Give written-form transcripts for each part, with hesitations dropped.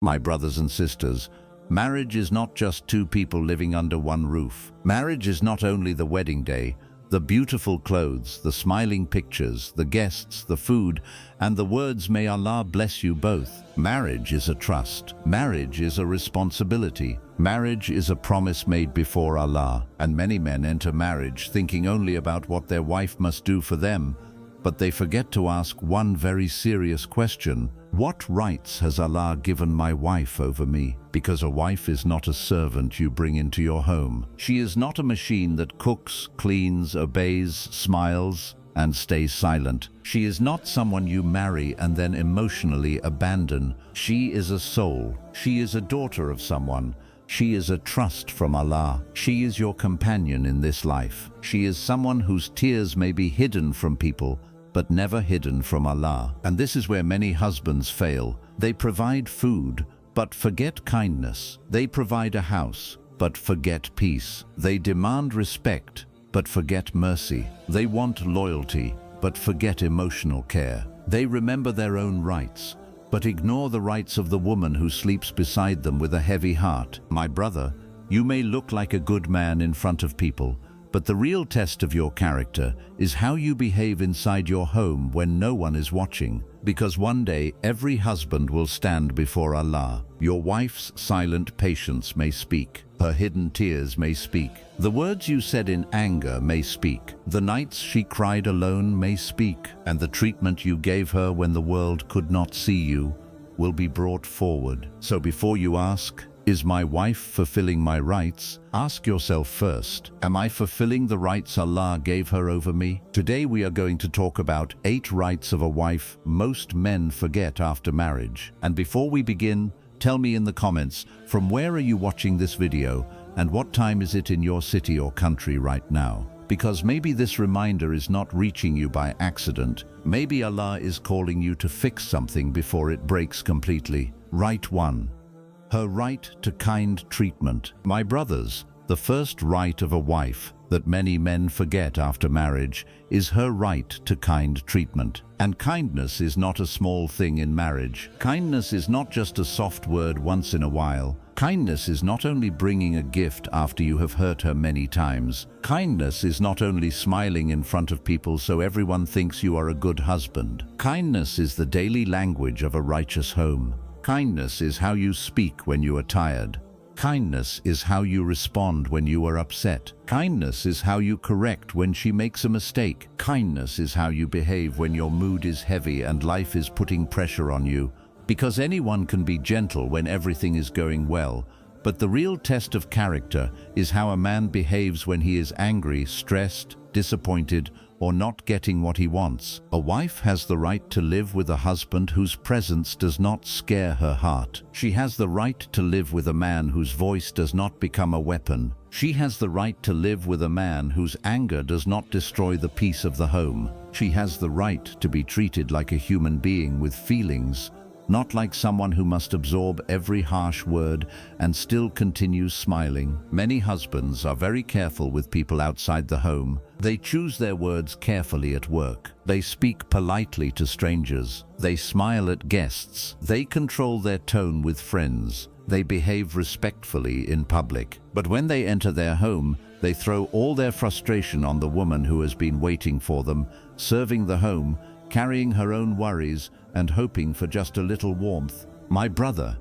My brothers and sisters, marriage is not just two people living under one roof. Marriage is not only the wedding day, the beautiful clothes, the smiling pictures, the guests, the food, and the words, "May Allah bless you both." Marriage is a trust. Marriage is a responsibility. Marriage is a promise made before Allah. And many men enter marriage thinking only about what their wife must do for them, but they forget to ask one very serious question: what rights has Allah given my wife over me? Because a wife is not a servant you bring into your home. She is not a machine that cooks, cleans, obeys, smiles, and stays silent. She is not someone you marry and then emotionally abandon. She is a soul. She is a daughter of someone. She is a trust from Allah. She is your companion in this life. She is someone whose tears may be hidden from people, but never hidden from Allah. And this is where many husbands fail. They provide food, but forget kindness. They provide a house, but forget peace. They demand respect, but forget mercy. They want loyalty, but forget emotional care. They remember their own rights, but ignore the rights of the woman who sleeps beside them with a heavy heart. My brother, you may look like a good man in front of people, but the real test of your character is how you behave inside your home when no one is watching. Because one day, every husband will stand before Allah. Your wife's silent patience may speak. Her hidden tears may speak. The words you said in anger may speak. The nights she cried alone may speak. And the treatment you gave her when the world could not see you will be brought forward. So before you ask, "Is my wife fulfilling my rights?" ask yourself first, "Am I fulfilling the rights Allah gave her over me?" Today we are going to talk about 8 rights of a wife most men forget after marriage. And before we begin, tell me in the comments, from where are you watching this video and what time is it in your city or country right now? Because maybe this reminder is not reaching you by accident. Maybe Allah is calling you to fix something before it breaks completely. Right 1. Her right to kind treatment. My brothers, the first right of a wife that many men forget after marriage is her right to kind treatment. And kindness is not a small thing in marriage. Kindness is not just a soft word once in a while. Kindness is not only bringing a gift after you have hurt her many times. Kindness is not only smiling in front of people so everyone thinks you are a good husband. Kindness is the daily language of a righteous home. Kindness is how you speak when you are tired. Kindness is how you respond when you are upset. Kindness is how you correct when she makes a mistake. Kindness is how you behave when your mood is heavy and life is putting pressure on you. Because anyone can be gentle when everything is going well, but the real test of character is how a man behaves when he is angry, stressed, disappointed, or not getting what he wants. A wife has the right to live with a husband whose presence does not scare her heart. She has the right to live with a man whose voice does not become a weapon. She has the right to live with a man whose anger does not destroy the peace of the home. She has the right to be treated like a human being with feelings, not like someone who must absorb every harsh word and still continues smiling. Many husbands are very careful with people outside the home. They choose their words carefully at work. They speak politely to strangers. They smile at guests. They control their tone with friends. They behave respectfully in public. But when they enter their home, they throw all their frustration on the woman who has been waiting for them, serving the home, carrying her own worries, and hoping for just a little warmth. My brother,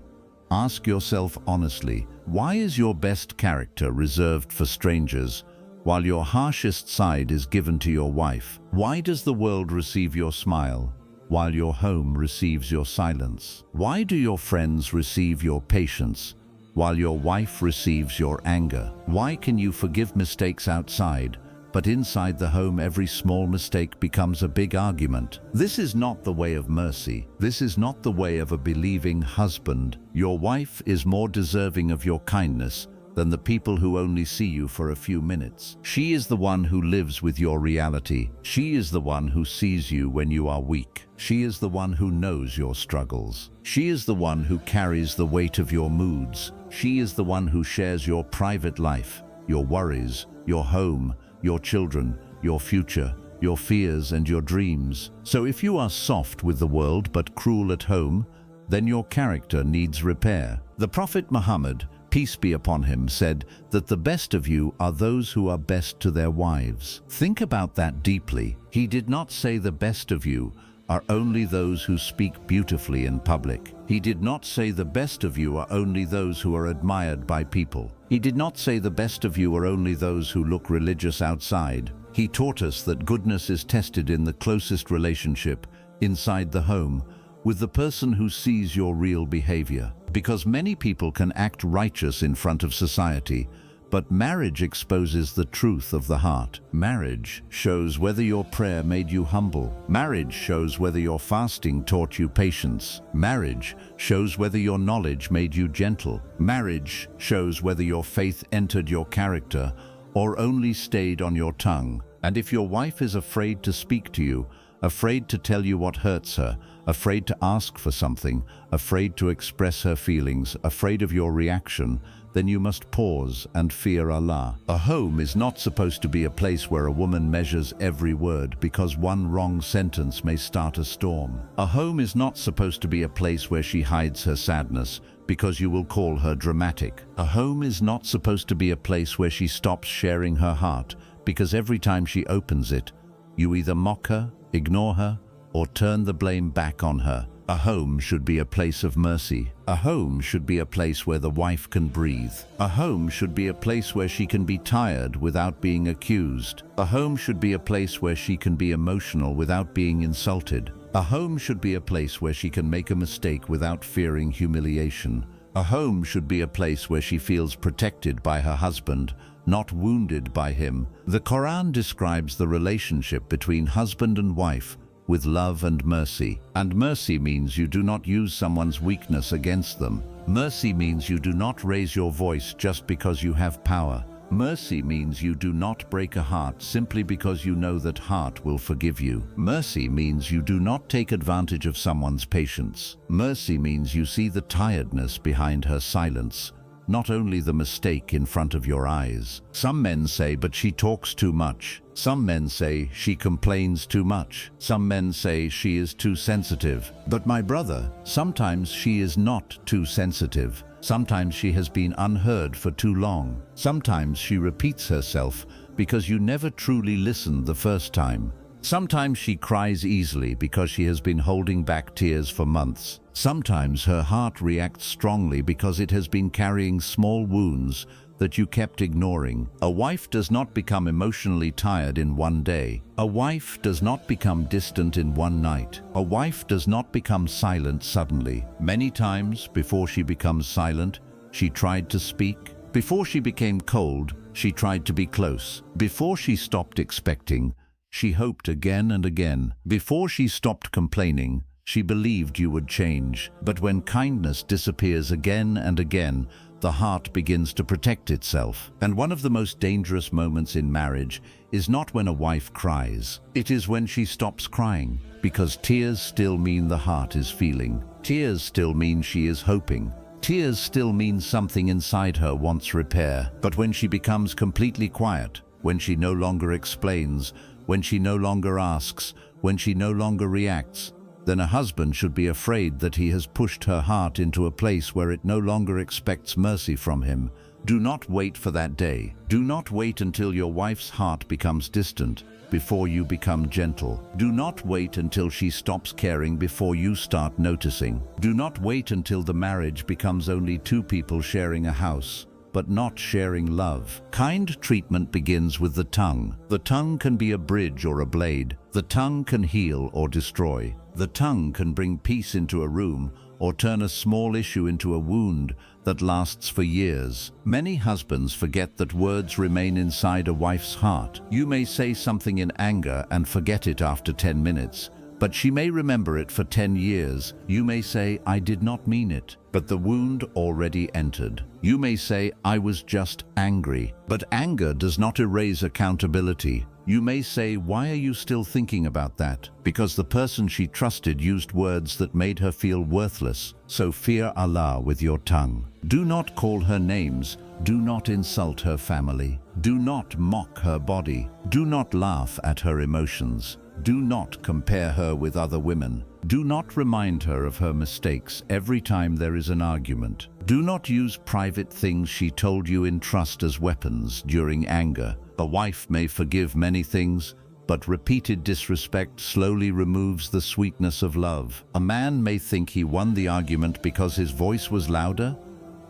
ask yourself honestly, why is your best character reserved for strangers, while your harshest side is given to your wife? Why does the world receive your smile, while your home receives your silence? Why do your friends receive your patience, while your wife receives your anger? Why can you forgive mistakes outside, but inside the home every small mistake becomes a big argument? This is not the way of mercy. This is not the way of a believing husband. Your wife is more deserving of your kindness than the people who only see you for a few minutes. She is the one who lives with your reality. She is the one who sees you when you are weak. She is the one who knows your struggles. She is the one who carries the weight of your moods. She is the one who shares your private life, your worries, your home, your children, your future, your fears and your dreams. So if you are soft with the world but cruel at home, then your character needs repair. The Prophet Muhammad, peace be upon him, said that the best of you are those who are best to their wives. Think about that deeply. He did not say the best of you are only those who speak beautifully in public. He did not say the best of you are only those who are admired by people. He did not say the best of you are only those who look religious outside. He taught us that goodness is tested in the closest relationship, inside the home, with the person who sees your real behavior. Because many people can act righteous in front of society, but marriage exposes the truth of the heart. Marriage shows whether your prayer made you humble. Marriage shows whether your fasting taught you patience. Marriage shows whether your knowledge made you gentle. Marriage shows whether your faith entered your character or only stayed on your tongue. And if your wife is afraid to speak to you, afraid to tell you what hurts her, afraid to ask for something, afraid to express her feelings, afraid of your reaction, then you must pause and fear Allah. A home is not supposed to be a place where a woman measures every word because one wrong sentence may start a storm. A home is not supposed to be a place where she hides her sadness because you will call her dramatic. A home is not supposed to be a place where she stops sharing her heart because every time she opens it, you either mock her, ignore her, or turn the blame back on her. A home should be a place of mercy. A home should be a place where the wife can breathe. A home should be a place where she can be tired without being accused. A home should be a place where she can be emotional without being insulted. A home should be a place where she can make a mistake without fearing humiliation. A home should be a place where she feels protected by her husband, not wounded by him. The Quran describes the relationship between husband and wife with love and mercy. And mercy means you do not use someone's weakness against them. Mercy means you do not raise your voice just because you have power. Mercy means you do not break a heart simply because you know that heart will forgive you. Mercy means you do not take advantage of someone's patience. Mercy means you see the tiredness behind her silence, not only the mistake in front of your eyes. Some men say, but she talks too much. Some men say, she complains too much. Some men say, she is too sensitive. But my brother, sometimes she is not too sensitive. Sometimes she has been unheard for too long. Sometimes she repeats herself because you never truly listened the first time. Sometimes she cries easily because she has been holding back tears for months. Sometimes her heart reacts strongly because it has been carrying small wounds that you kept ignoring. A wife does not become emotionally tired in one day. A wife does not become distant in one night. A wife does not become silent suddenly. Many times before she becomes silent, she tried to speak. Before she became cold, she tried to be close. Before she stopped expecting, she hoped again and again. Before she stopped complaining, she believed you would change. But when kindness disappears again and again, the heart begins to protect itself. And one of the most dangerous moments in marriage is not when a wife cries. It is when she stops crying, because tears still mean the heart is feeling. Tears still mean she is hoping. Tears still mean something inside her wants repair. But when she becomes completely quiet, when she no longer explains, when she no longer asks, when she no longer reacts, then a husband should be afraid that he has pushed her heart into a place where it no longer expects mercy from him. Do not wait for that day. Do not wait until your wife's heart becomes distant before you become gentle. Do not wait until she stops caring before you start noticing. Do not wait until the marriage becomes only two people sharing a house, but not sharing love. Kind treatment begins with the tongue. The tongue can be a bridge or a blade. The tongue can heal or destroy. The tongue can bring peace into a room or turn a small issue into a wound that lasts for years. Many husbands forget that words remain inside a wife's heart. You may say something in anger and forget it after 10 minutes, but she may remember it for 10 years. You may say, I did not mean it, but the wound already entered. You may say, I was just angry, but anger does not erase accountability. You may say, why are you still thinking about that? Because the person she trusted used words that made her feel worthless. So fear Allah with your tongue. Do not call her names. Do not insult her family. Do not mock her body. Do not laugh at her emotions. Do not compare her with other women. Do not remind her of her mistakes every time there is an argument. Do not use private things she told you in trust as weapons during anger. A wife may forgive many things, but repeated disrespect slowly removes the sweetness of love. A man may think he won the argument because his voice was louder,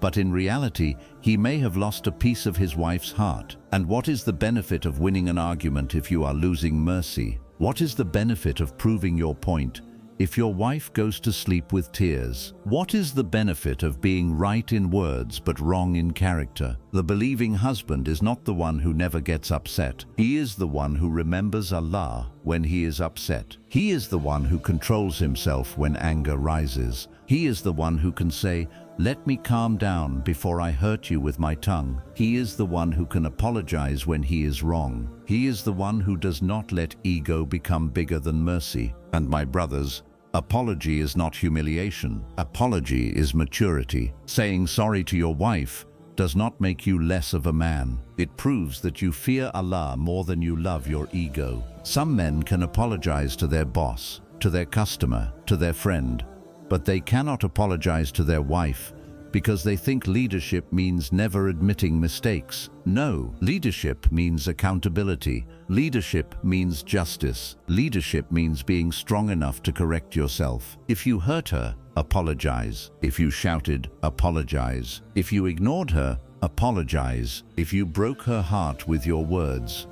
but in reality, he may have lost a piece of his wife's heart. And what is the benefit of winning an argument if you are losing mercy? What is the benefit of proving your point if your wife goes to sleep with tears? What is the benefit of being right in words but wrong in character? The believing husband is not the one who never gets upset. He is the one who remembers Allah when he is upset. He is the one who controls himself when anger rises. He is the one who can say, "Let me calm down before I hurt you with my tongue." He is the one who can apologize when he is wrong. He is the one who does not let ego become bigger than mercy. And my brothers, apology is not humiliation. Apology is maturity. Saying sorry to your wife does not make you less of a man. It proves that you fear Allah more than you love your ego. Some men can apologize to their boss, to their customer, to their friend, but they cannot apologize to their wife because they think leadership means never admitting mistakes. No, leadership means accountability. Leadership means justice. Leadership means being strong enough to correct yourself. If you hurt her, apologize. If you shouted, apologize. If you ignored her, apologize. If you broke her heart with your words,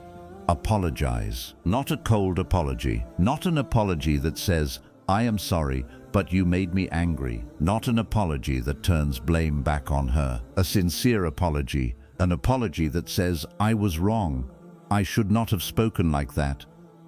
apologize. Not a cold apology. Not an apology that says, "I am sorry, but you made me angry." Not an apology that turns blame back on her. A sincere apology. An apology that says, "I was wrong. I should not have spoken like that.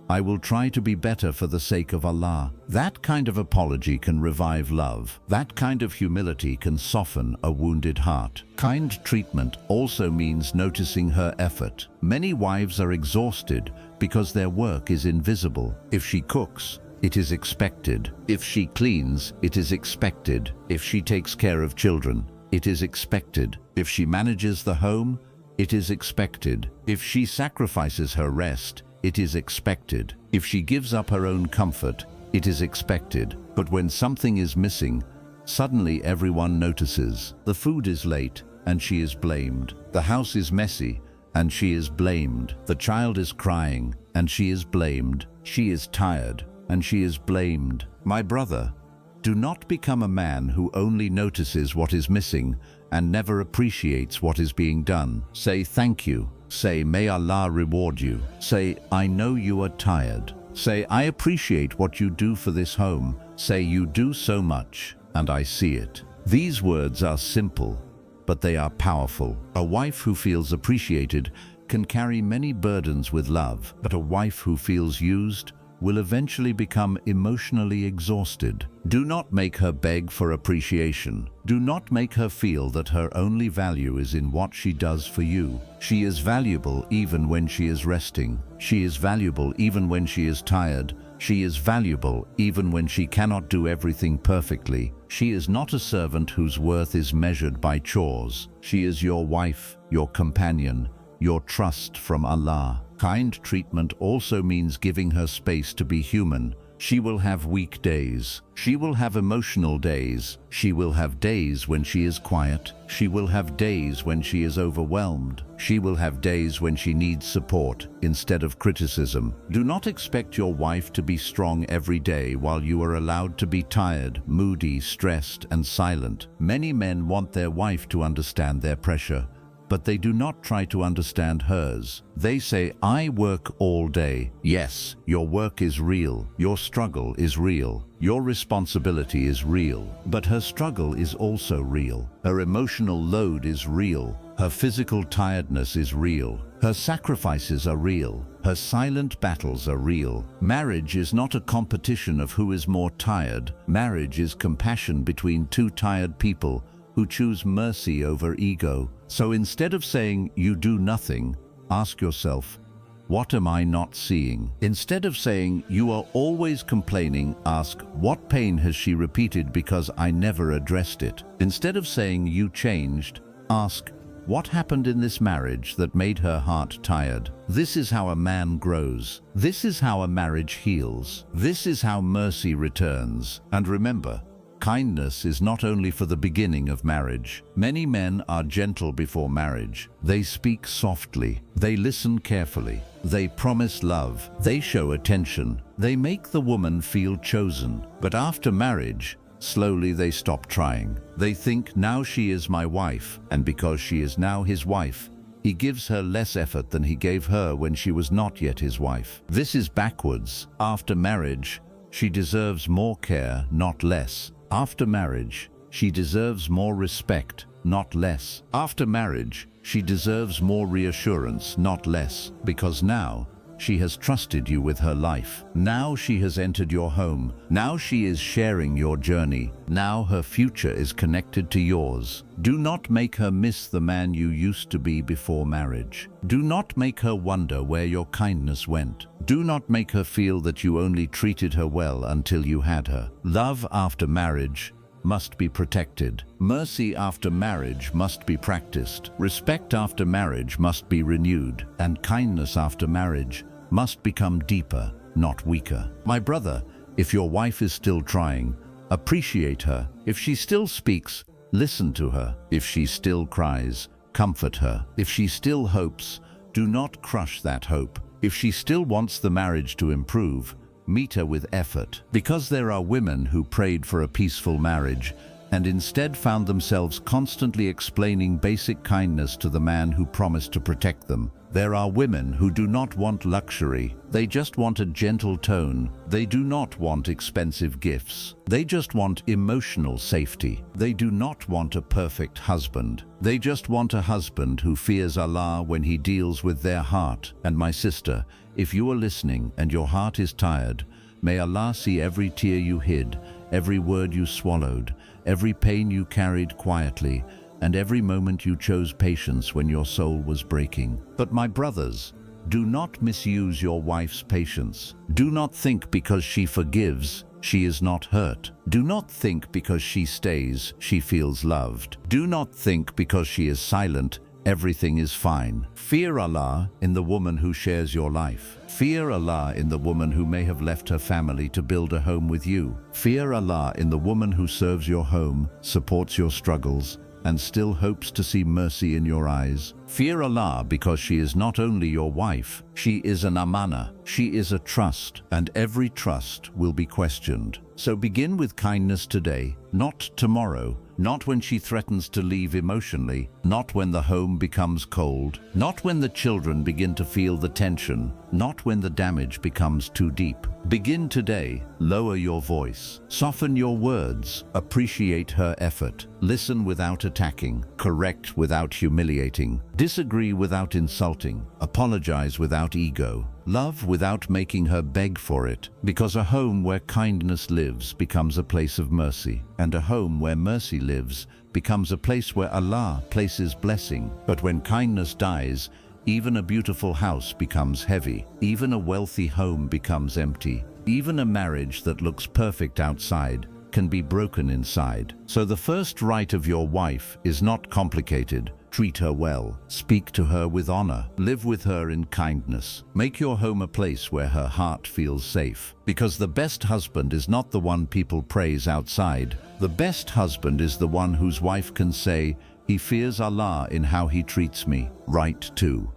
I will try to be better for the sake of Allah." That kind of apology can revive love. That kind of humility can soften a wounded heart. Kind treatment also means noticing her effort. Many wives are exhausted because their work is invisible. If she cooks, it is expected. If she cleans, it is expected. If she takes care of children, it is expected. If she manages the home, it is expected. If she sacrifices her rest, it is expected. If she gives up her own comfort, it is expected. But when something is missing, suddenly everyone notices. The food is late, and she is blamed. The house is messy, and she is blamed. The child is crying, and she is blamed. She is tired, and she is blamed. My brother, do not become a man who only notices what is missing and never appreciates what is being done. Say thank you. Say, "May Allah reward you." Say, "I know you are tired." Say, "I appreciate what you do for this home." Say, "You do so much, and I see it." These words are simple, but they are powerful. A wife who feels appreciated can carry many burdens with love, but a wife who feels used will eventually become emotionally exhausted. Do not make her beg for appreciation. Do not make her feel that her only value is in what she does for you. She is valuable even when she is resting. She is valuable even when she is tired. She is valuable even when she cannot do everything perfectly. She is not a servant whose worth is measured by chores. She is your wife, your companion, your trust from Allah. Kind treatment also means giving her space to be human. She will have weak days. She will have emotional days. She will have days when she is quiet. She will have days when she is overwhelmed. She will have days when she needs support instead of criticism. Do not expect your wife to be strong every day while you are allowed to be tired, moody, stressed, and silent. Many men want their wife to understand their pressure, but they do not try to understand hers. They say, "I work all day." Yes, your work is real. Your struggle is real. Your responsibility is real. But her struggle is also real. Her emotional load is real. Her physical tiredness is real. Her sacrifices are real. Her silent battles are real. Marriage is not a competition of who is more tired. Marriage is compassion between two tired people who choose mercy over ego. So instead of saying, "You do nothing," ask yourself, "What am I not seeing?" Instead of saying, "You are always complaining," ask, "What pain has she repeated because I never addressed it?" Instead of saying, "You changed," ask, What happened in this marriage that made her heart tired? This is how a man grows. This is how a marriage heals. This is how mercy returns. And remember, kindness is not only for the beginning of marriage. Many men are gentle before marriage. They speak softly. They listen carefully. They promise love. They show attention. They make the woman feel chosen. But after marriage, slowly they stop trying. They think, now she is my wife, and because she is now his wife, he gives her less effort than he gave her when she was not yet his wife. This is backwards. After marriage, she deserves more care, not less. After marriage, she deserves more respect, not less. After marriage, she deserves more reassurance, not less, because now she has trusted you with her life. Now she has entered your home. Now she is sharing your journey. Now her future is connected to yours. Do not make her miss the man you used to be before marriage. Do not make her wonder where your kindness went. Do not make her feel that you only treated her well until you had her. Love after marriage must be protected. Mercy after marriage must be practiced. Respect after marriage must be renewed. And kindness after marriage must become deeper, not weaker. My brother, if your wife is still trying, appreciate her. If she still speaks, listen to her. If she still cries, comfort her. If she still hopes, do not crush that hope. If she still wants the marriage to improve, meet her with effort. Because there are women who prayed for a peaceful marriage and instead found themselves constantly explaining basic kindness to the man who promised to protect them. There are women who do not want luxury. They just want a gentle tone. They do not want expensive gifts. They just want emotional safety. They do not want a perfect husband. They just want a husband who fears Allah when he deals with their heart. And my sister, if you are listening and your heart is tired, may Allah see every tear you hid, every word you swallowed, every pain you carried quietly, and every moment you chose patience when your soul was breaking. But my brothers, do not misuse your wife's patience. Do not think because she forgives, she is not hurt. Do not think because she stays, she feels loved. Do not think because she is silent, everything is fine. Fear Allah in the woman who shares your life. Fear Allah in the woman who may have left her family to build a home with you. Fear Allah in the woman who serves your home, supports your struggles, and still hopes to see mercy in your eyes. Fear Allah because she is not only your wife, she is an amana, she is a trust, and every trust will be questioned. So begin with kindness today, not tomorrow, not when she threatens to leave emotionally, not when the home becomes cold, not when the children begin to feel the tension, not when the damage becomes too deep. Begin today, lower your voice, soften your words, appreciate her effort, listen without attacking, correct without humiliating, disagree without insulting, apologize without ego, love without making her beg for it, because a home where kindness lives becomes a place of mercy, and a home where mercy lives becomes a place where Allah places blessing. But when kindness dies, even a beautiful house becomes heavy, even a wealthy home becomes empty, even a marriage that looks perfect outside can be broken inside. So the first right of your wife is not complicated. Treat her well, speak to her with honor, live with her in kindness. Make your home a place where her heart feels safe. Because the best husband is not the one people praise outside. The best husband is the one whose wife can say, "He fears Allah in how he treats me." Right 2.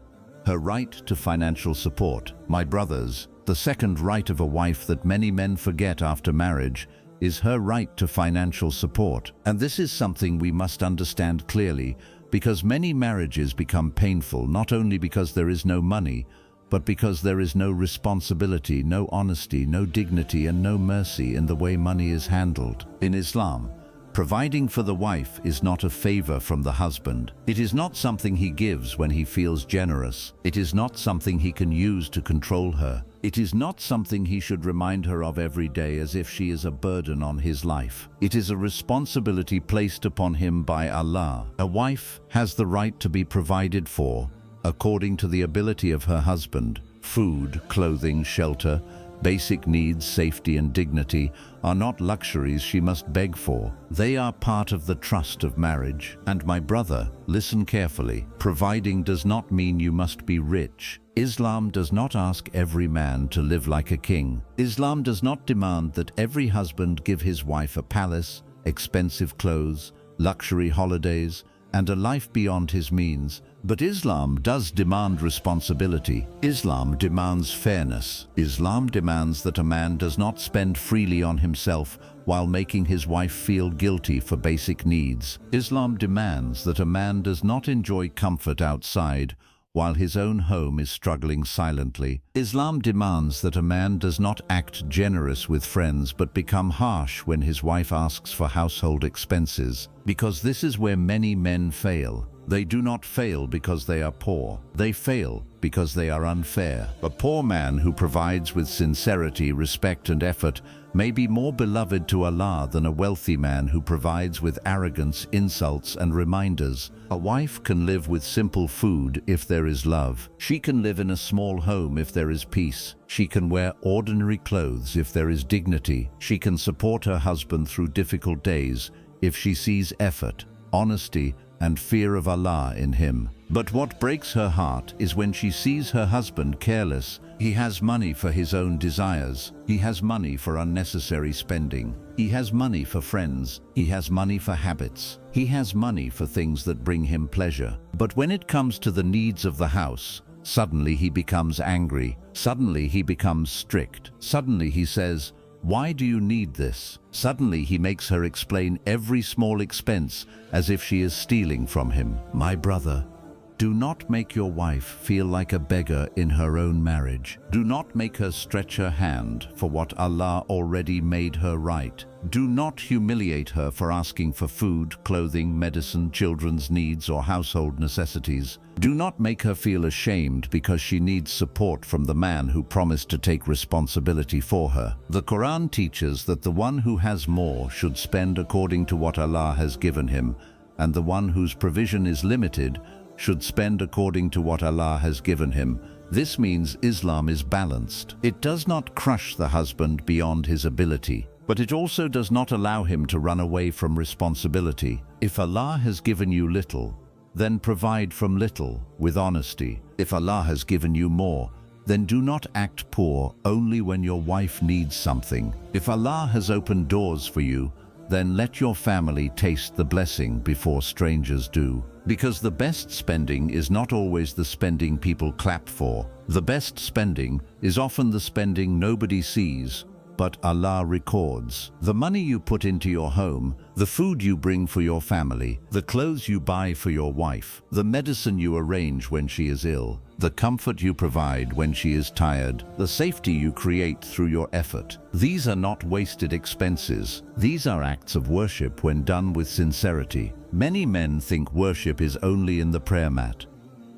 Her right to financial support. My brothers, the second right of a wife that many men forget after marriage is her right to financial support. And this is something we must understand clearly, because many marriages become painful not only because there is no money, but because there is no responsibility, no honesty, no dignity, and no mercy in the way money is handled. In Islam, providing for the wife is not a favor from the husband. It is not something he gives when he feels generous. It is not something he can use to control her. It is not something he should remind her of every day as if she is a burden on his life. It is a responsibility placed upon him by Allah. A wife has the right to be provided for according to the ability of her husband: food, clothing, shelter, Basic needs, safety and dignity, are not luxuries she must beg for. They are part of the trust of marriage. And my brother, listen carefully. Providing does not mean you must be rich. Islam does not ask every man to live like a king. Islam does not demand that every husband give his wife a palace, expensive clothes, luxury holidays, and a life beyond his means. But Islam does demand responsibility. Islam demands fairness. Islam demands that a man does not spend freely on himself while making his wife feel guilty for basic needs. Islam demands that a man does not enjoy comfort outside while his own home is struggling silently. Islam demands that a man does not act generous with friends but become harsh when his wife asks for household expenses, because this is where many men fail. They do not fail because they are poor. They fail because they are unfair. A poor man who provides with sincerity, respect and effort may be more beloved to Allah than a wealthy man who provides with arrogance, insults and reminders. A wife can live with simple food if there is love. She can live in a small home if there is peace. She can wear ordinary clothes if there is dignity. She can support her husband through difficult days if she sees effort, honesty and fear of Allah in him. But what breaks her heart is when she sees her husband careless. He has money for his own desires. He has money for unnecessary spending. He has money for friends. He has money for habits. He has money for things that bring him pleasure. But when it comes to the needs of the house, suddenly he becomes angry. Suddenly he becomes strict. Suddenly he says, "Why do you need this?" Suddenly he makes her explain every small expense as if she is stealing from him. My brother, do not make your wife feel like a beggar in her own marriage. Do not make her stretch her hand for what Allah already made her right. Do not humiliate her for asking for food, clothing, medicine, children's needs, or household necessities. Do not make her feel ashamed because she needs support from the man who promised to take responsibility for her. The Quran teaches that the one who has more should spend according to what Allah has given him, and the one whose provision is limited should spend according to what Allah has given him. This means Islam is balanced. It does not crush the husband beyond his ability, but it also does not allow him to run away from responsibility. If Allah has given you little, then provide from little with honesty. If Allah has given you more, then do not act poor only when your wife needs something. If Allah has opened doors for you, then let your family taste the blessing before strangers do. Because the best spending is not always the spending people clap for. The best spending is often the spending nobody sees, but Allah records. The money you put into your home, the food you bring for your family, the clothes you buy for your wife, the medicine you arrange when she is ill, the comfort you provide when she is tired, the safety you create through your effort. These are not wasted expenses. These are acts of worship when done with sincerity. Many men think worship is only in the prayer mat,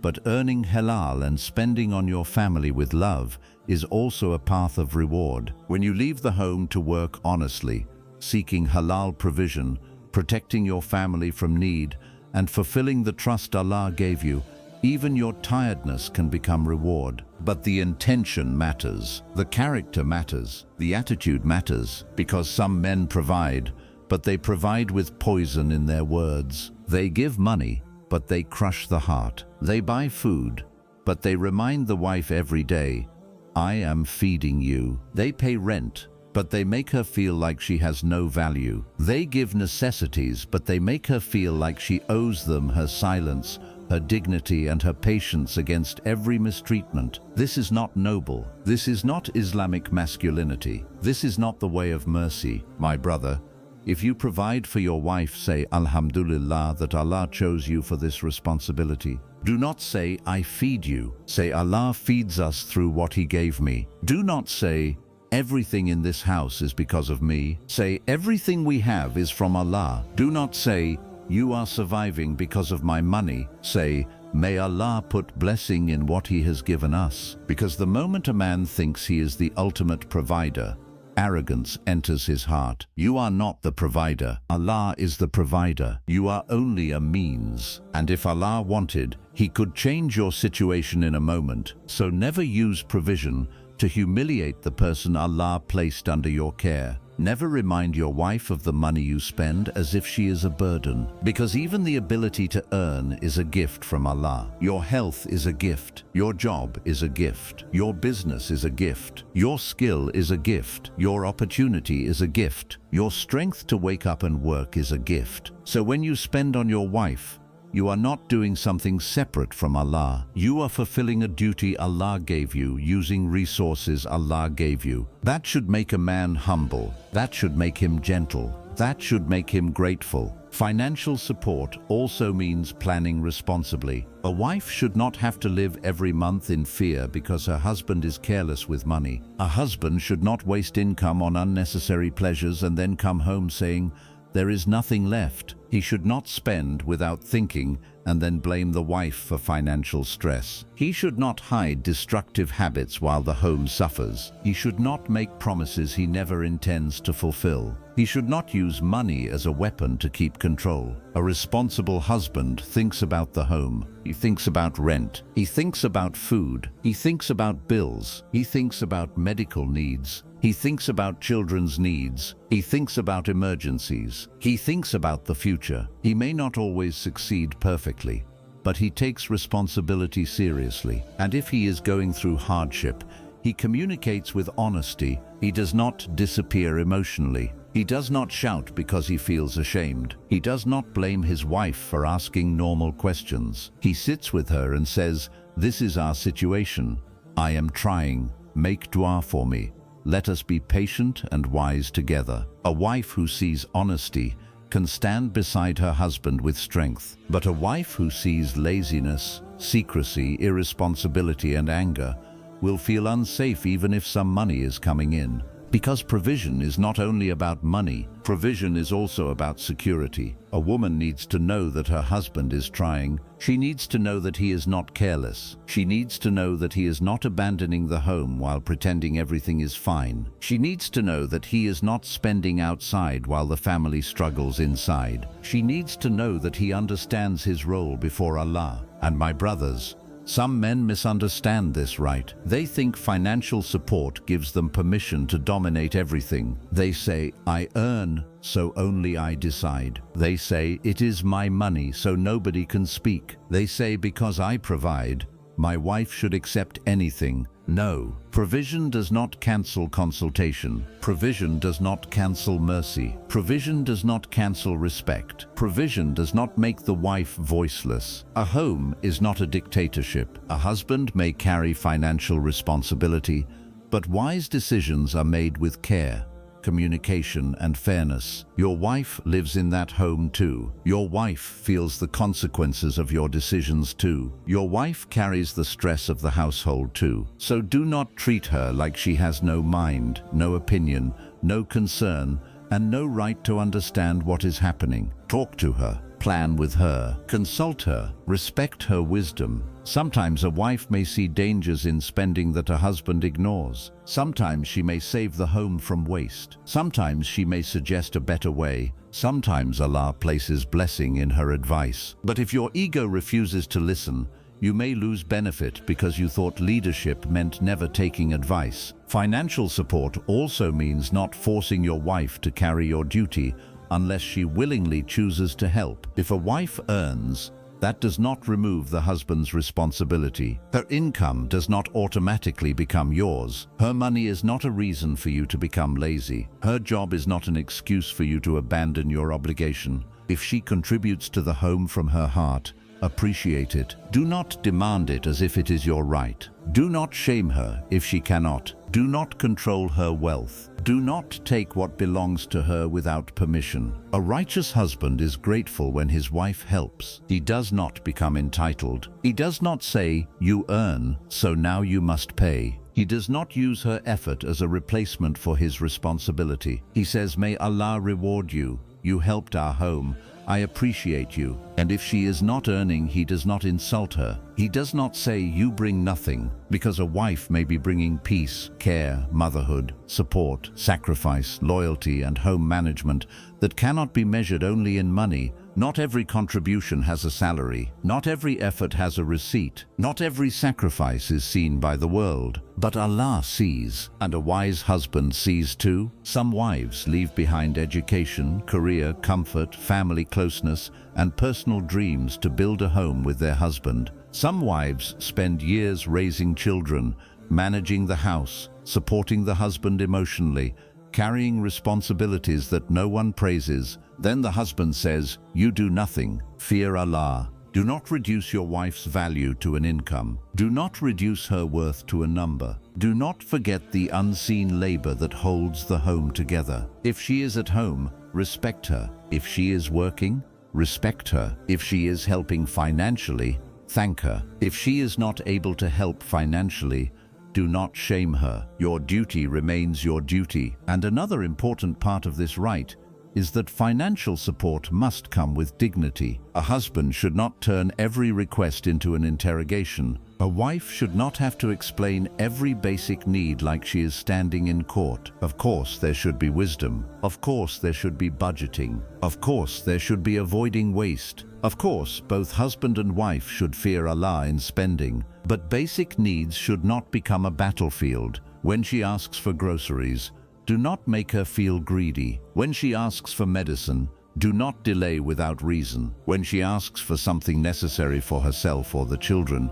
but earning halal and spending on your family with love is also a path of reward. When you leave the home to work honestly, seeking halal provision, protecting your family from need, and fulfilling the trust Allah gave you, even your tiredness can become reward. But the intention matters, the character matters, the attitude matters, because some men provide, but they provide with poison in their words. They give money, but they crush the heart. They buy food, but they remind the wife every day, "I am feeding you." They pay rent, but they make her feel like she has no value. They give necessities, but they make her feel like she owes them her silence, her dignity and her patience against every mistreatment. This is not noble. This is not Islamic masculinity. This is not the way of mercy. My brother, if you provide for your wife, say Alhamdulillah that Allah chose you for this responsibility. Do not say, "I feed you." Say, "Allah feeds us through what He gave me." Do not say, "Everything in this house is because of me." Say, "Everything we have is from Allah." Do not say, "You are surviving because of my money." Say, "May Allah put blessing in what He has given us." Because the moment a man thinks he is the ultimate provider, arrogance enters his heart. You are not the provider. Allah is the provider. You are only a means. And if Allah wanted, He could change your situation in a moment. So never use provision to humiliate the person Allah placed under your care. Never remind your wife of the money you spend as if she is a burden, because even the ability to earn is a gift from Allah. Your health is a gift. Your job is a gift. Your business is a gift. Your skill is a gift. Your opportunity is a gift. Your strength to wake up and work is a gift. So when you spend on your wife, you are not doing something separate from Allah. You are fulfilling a duty Allah gave you, using resources Allah gave you. That should make a man humble. That should make him gentle. That should make him grateful. Financial support also means planning responsibly. A wife should not have to live every month in fear because her husband is careless with money. A husband should not waste income on unnecessary pleasures and then come home saying, "There is nothing left." He should not spend without thinking and then blame the wife for financial stress. He should not hide destructive habits while the home suffers. He should not make promises he never intends to fulfill. He should not use money as a weapon to keep control. A responsible husband thinks about the home. He thinks about rent. He thinks about food. He thinks about bills. He thinks about medical needs. He thinks about children's needs. He thinks about emergencies. He thinks about the future. He may not always succeed perfectly, but he takes responsibility seriously. And if he is going through hardship, he communicates with honesty. He does not disappear emotionally. He does not shout because he feels ashamed. He does not blame his wife for asking normal questions. He sits with her and says, "This is our situation. I am trying. Make dua for me. Let us be patient and wise together." A wife who sees honesty can stand beside her husband with strength. But a wife who sees laziness, secrecy, irresponsibility, and anger will feel unsafe even if some money is coming in. Because provision is not only about money, provision is also about security. A woman needs to know that her husband is trying. She needs to know that he is not careless. She needs to know that he is not abandoning the home while pretending everything is fine. She needs to know that he is not spending outside while the family struggles inside. She needs to know that he understands his role before Allah. And my brothers, some men misunderstand this right. They think financial support gives them permission to dominate everything. They say, "I earn, so only I decide." They say, "It is my money, so nobody can speak." They say, "Because I provide, my wife should accept anything." No, provision does not cancel consultation. Provision does not cancel mercy. Provision does not cancel respect. Provision does not make the wife voiceless. A home is not a dictatorship. A husband may carry financial responsibility, but wise decisions are made with care, communication, and fairness. Your wife lives in that home too. Your wife feels the consequences of your decisions too. Your wife carries the stress of the household too. So do not treat her like she has no mind, no opinion, no concern, and no right to understand what is happening. Talk to her. Plan with her, consult her, respect her wisdom. Sometimes a wife may see dangers in spending that a husband ignores. Sometimes she may save the home from waste. Sometimes she may suggest a better way. Sometimes Allah places blessing in her advice. But if your ego refuses to listen, you may lose benefit because you thought leadership meant never taking advice. Financial support also means not forcing your wife to carry your duty unless she willingly chooses to help. If a wife earns, that does not remove the husband's responsibility. Her income does not automatically become yours. Her money is not a reason for you to become lazy. Her job is not an excuse for you to abandon your obligation. If she contributes to the home from her heart, appreciate it. Do not demand it as if it is your right. Do not shame her if she cannot. Do not control her wealth. Do not take what belongs to her without permission. A righteous husband is grateful when his wife helps. He does not become entitled. He does not say, "You earn, so now you must pay." He does not use her effort as a replacement for his responsibility. He says, "May Allah reward you. You helped our home. I appreciate you." And if she is not earning, he does not insult her. He does not say, "You bring nothing," because a wife may be bringing peace, care, motherhood, support, sacrifice, loyalty, and home management that cannot be measured only in money, Not every contribution has a salary. Not every effort has a receipt. Not every sacrifice is seen by the world. But Allah sees, and a wise husband sees too. Some wives leave behind education, career, comfort, family closeness, and personal dreams to build a home with their husband. Some wives spend years raising children, managing the house, supporting the husband emotionally, carrying responsibilities that no one praises. Then the husband says, "You do nothing. Fear Allah." Do not reduce your wife's value to an income. Do not reduce her worth to a number. Do not forget the unseen labor that holds the home together. If she is at home, respect her. If she is working, respect her. If she is helping financially, thank her. If she is not able to help financially, do not shame her. Your duty remains your duty. And another important part of this right is that financial support must come with dignity. A husband should not turn every request into an interrogation. A wife should not have to explain every basic need like she is standing in court. Of course, there should be wisdom. Of course, there should be budgeting. Of course, there should be avoiding waste. Of course, both husband and wife should fear Allah in spending. But basic needs should not become a battlefield. When she asks for groceries, do not make her feel greedy. When she asks for medicine, do not delay without reason. When she asks for something necessary for herself or the children,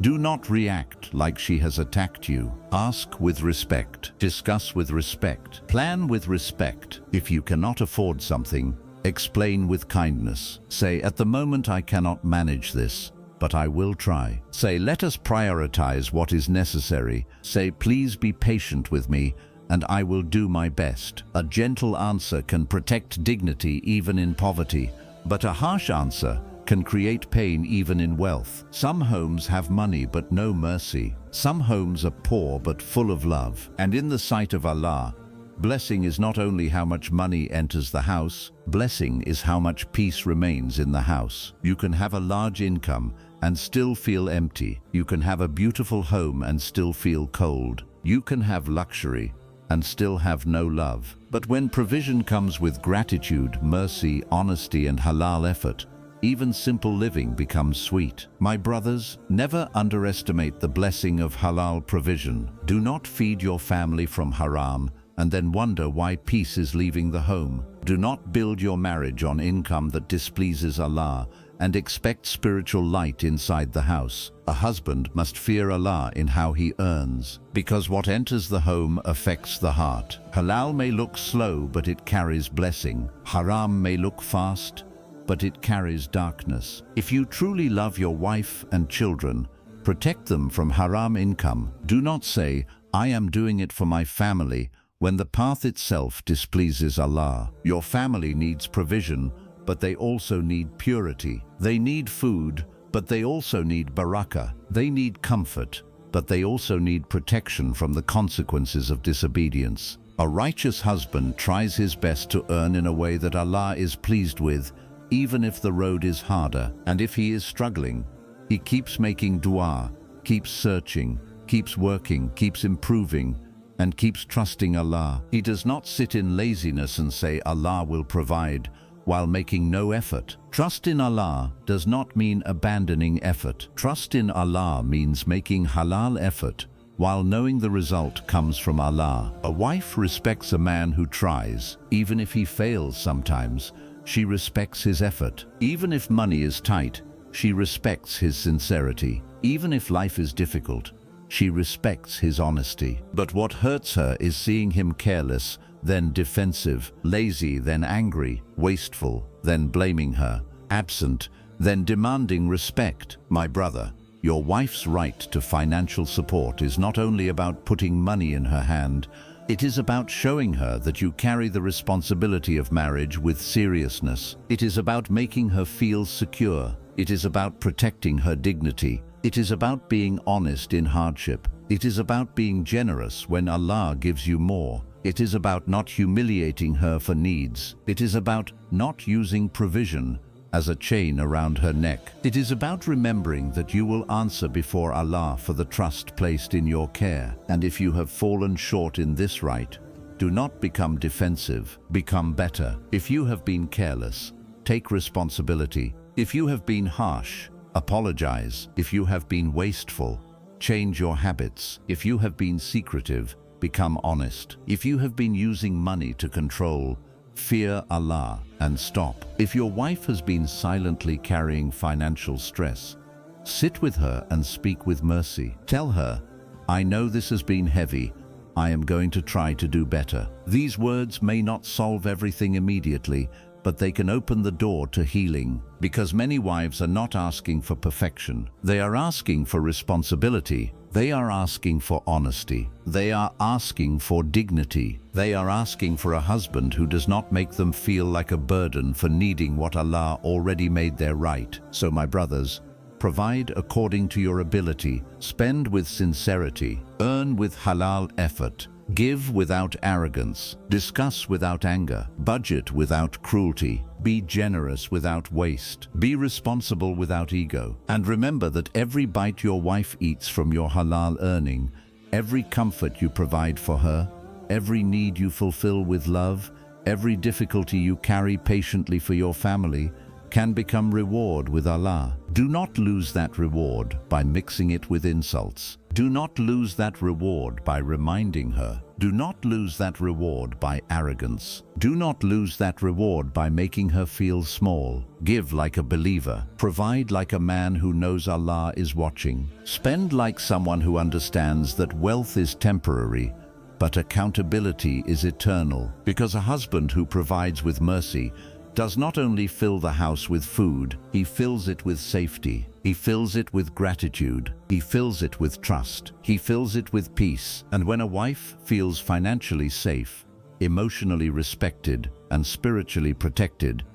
do not react like she has attacked you. Ask with respect. Discuss with respect. Plan with respect. If you cannot afford something, explain with kindness. Say, "At the moment I cannot manage this, but I will try." Say, "Let us prioritize what is necessary." Say, "Please be patient with me, and I will do my best." A gentle answer can protect dignity even in poverty, but a harsh answer can create pain even in wealth. Some homes have money but no mercy. Some homes are poor but full of love. And in the sight of Allah, blessing is not only how much money enters the house, blessing is how much peace remains in the house. You can have a large income and still feel empty. You can have a beautiful home and still feel cold. You can have luxury and still have no love. But when provision comes with gratitude, mercy, honesty, and halal effort, even simple living becomes sweet. My brothers, never underestimate the blessing of halal provision. Do not feed your family from haram and then wonder why peace is leaving the home. Do not build your marriage on income that displeases Allah and expect spiritual light inside the house. A husband must fear Allah in how he earns, because what enters the home affects the heart. Halal may look slow, but it carries blessing. Haram may look fast, but it carries darkness. If you truly love your wife and children, protect them from haram income. Do not say, "I am doing it for my family," when the path itself displeases Allah. Your family needs provision, but they also need purity. They need food, but they also need barakah. They need comfort, but they also need protection from the consequences of disobedience. A righteous husband tries his best to earn in a way that Allah is pleased with, even if the road is harder. And if he is struggling, he keeps making dua, keeps searching, keeps working, keeps improving, and keeps trusting Allah. He does not sit in laziness and say Allah will provide while making no effort. Trust in Allah does not mean abandoning effort. Trust in Allah means making halal effort while knowing the result comes from Allah. A wife respects a man who tries. Even if he fails sometimes, she respects his effort. Even if money is tight, she respects his sincerity. Even if life is difficult, she respects his honesty. But what hurts her is seeing him careless, then defensive, lazy, then angry, wasteful, then blaming her, absent, then demanding respect. My brother, your wife's right to financial support is not only about putting money in her hand, it is about showing her that you carry the responsibility of marriage with seriousness. It is about making her feel secure. It is about protecting her dignity. It is about being honest in hardship. It is about being generous when Allah gives you more. It is about not humiliating her for needs. It is about not using provision as a chain around her neck. It is about remembering that you will answer before Allah for the trust placed in your care. And if you have fallen short in this right, do not become defensive, become better. If you have been careless, take responsibility. If you have been harsh, apologize. If you have been wasteful, change your habits. If you have been secretive, become honest. If you have been using money to control, fear Allah and stop. If your wife has been silently carrying financial stress, sit with her and speak with mercy. Tell her, I know this has been heavy. I am going to try to do better. These words may not solve everything immediately, but they can open the door to healing. Because many wives are not asking for perfection. They are asking for responsibility. They are asking for honesty. They are asking for dignity. They are asking for a husband who does not make them feel like a burden for needing what Allah already made their right. So my brothers, provide according to your ability, spend with sincerity, earn with halal effort, give without arrogance, discuss without anger, budget without cruelty, be generous without waste, be responsible without ego. And remember that every bite your wife eats from your halal earning, every comfort you provide for her, every need you fulfill with love, every difficulty you carry patiently for your family, can become reward with Allah. Do not lose that reward by mixing it with insults. Do not lose that reward by reminding her. Do not lose that reward by arrogance. Do not lose that reward by making her feel small. Give like a believer. Provide like a man who knows Allah is watching. Spend like someone who understands that wealth is temporary, but accountability is eternal. Because a husband who provides with mercy does not only fill the house with food, he fills it with safety. He fills it with gratitude. He fills it with trust. He fills it with peace. And when a wife feels financially safe, emotionally respected, and spiritually protected,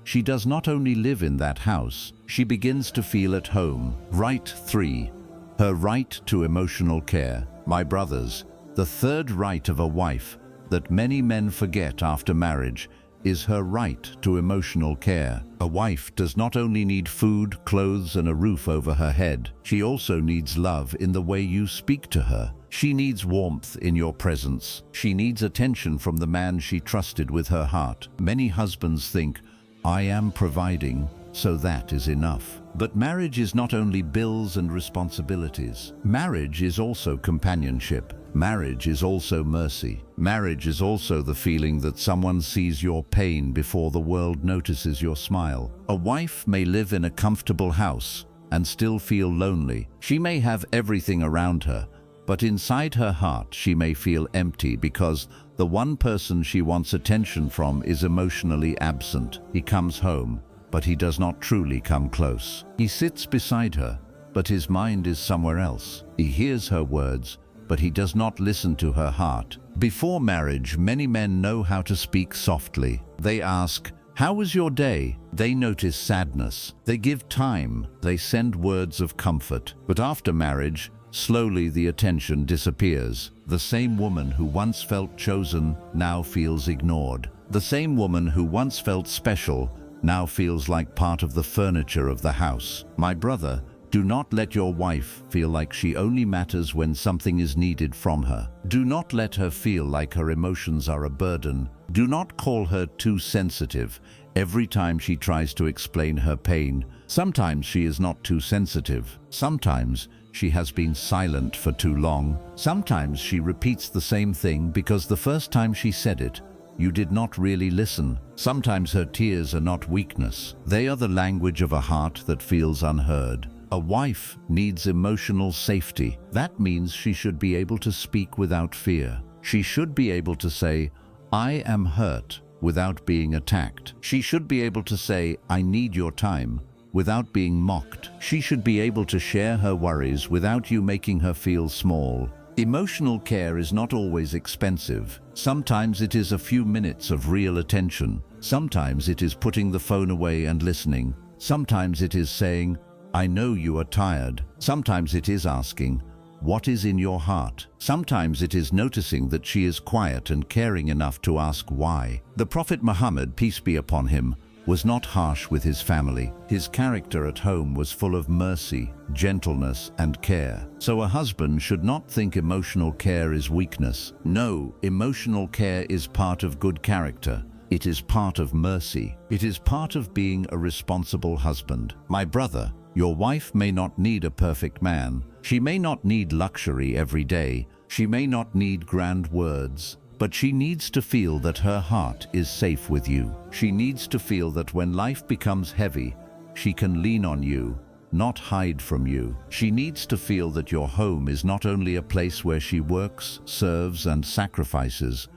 she does not only live in that house, she begins to feel at home. Right 3. Her right to emotional care. My brothers, the third right of a wife that many men forget after marriage is her right to emotional care. A wife does not only need food, clothes, and a roof over her head. She also needs love in the way you speak to her. She needs warmth in your presence. She needs attention from the man she trusted with her heart. Many husbands think, I am providing, so that is enough. But marriage is not only bills and responsibilities. Marriage is also companionship. Marriage is also mercy. Marriage is also the feeling that someone sees your pain before the world notices your smile. A wife may live in a comfortable house and still feel lonely. She may have everything around her, but inside her heart she may feel empty because the one person she wants attention from is emotionally absent. He comes home, but he does not truly come close. He sits beside her, but his mind is somewhere else. He hears her words, but he does not listen to her heart. Before marriage, many men know how to speak softly. They ask, how was your day? They notice sadness. They give time. They send words of comfort. But after marriage, slowly the attention disappears. The same woman who once felt chosen now feels ignored. The same woman who once felt special now feels like part of the furniture of the house. My brother, do not let your wife feel like she only matters when something is needed from her. Do not let her feel like her emotions are a burden. Do not call her too sensitive every time she tries to explain her pain. Sometimes she is not too sensitive. Sometimes she has been silent for too long. Sometimes she repeats the same thing because the first time she said it, you did not really listen. Sometimes her tears are not weakness. They are the language of a heart that feels unheard. A wife needs emotional safety. That means she should be able to speak without fear. She should be able to say, I am hurt, without being attacked. She should be able to say, I need your time, without being mocked. She should be able to share her worries without you making her feel small. Emotional care is not always expensive. Sometimes it is a few minutes of real attention. Sometimes it is putting the phone away and listening. Sometimes it is saying, I know you are tired. Sometimes it is asking, what is in your heart? Sometimes it is noticing that she is quiet and caring enough to ask why. The Prophet Muhammad, peace be upon him, was not harsh with his family. His character at home was full of mercy, gentleness, and care. So a husband should not think emotional care is weakness. No, emotional care is part of good character. It is part of mercy. It is part of being a responsible husband. My brother, your wife may not need a perfect man. She may not need luxury every day. She may not need grand words. But she needs to feel that her heart is safe with you. She needs to feel that when life becomes heavy, she can lean on you, not hide from you. She needs to feel that your home is not only a place where she works, serves, and sacrifices,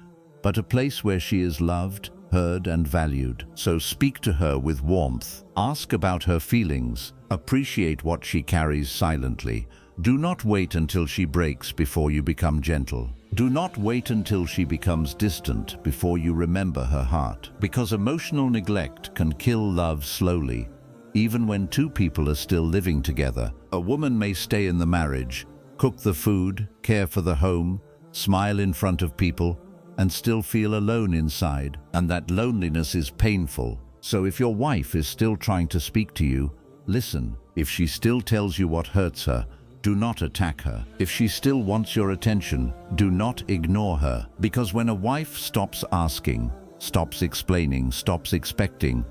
but a place where she is loved, heard, and valued. So speak to her with warmth. Ask about her feelings. Appreciate what she carries silently. Do not wait until she breaks before you become gentle. Do not wait until she becomes distant before you remember her heart. Because emotional neglect can kill love slowly. Even when two people are still living together, a woman may stay in the marriage, cook the food, care for the home, smile in front of people, and still feel alone inside. And that loneliness is painful. So if your wife is still trying to speak to you, listen. If she still tells you what hurts her, do not attack her. If she still wants your attention, do not ignore her. Because when a wife stops asking, stops explaining, stops expecting,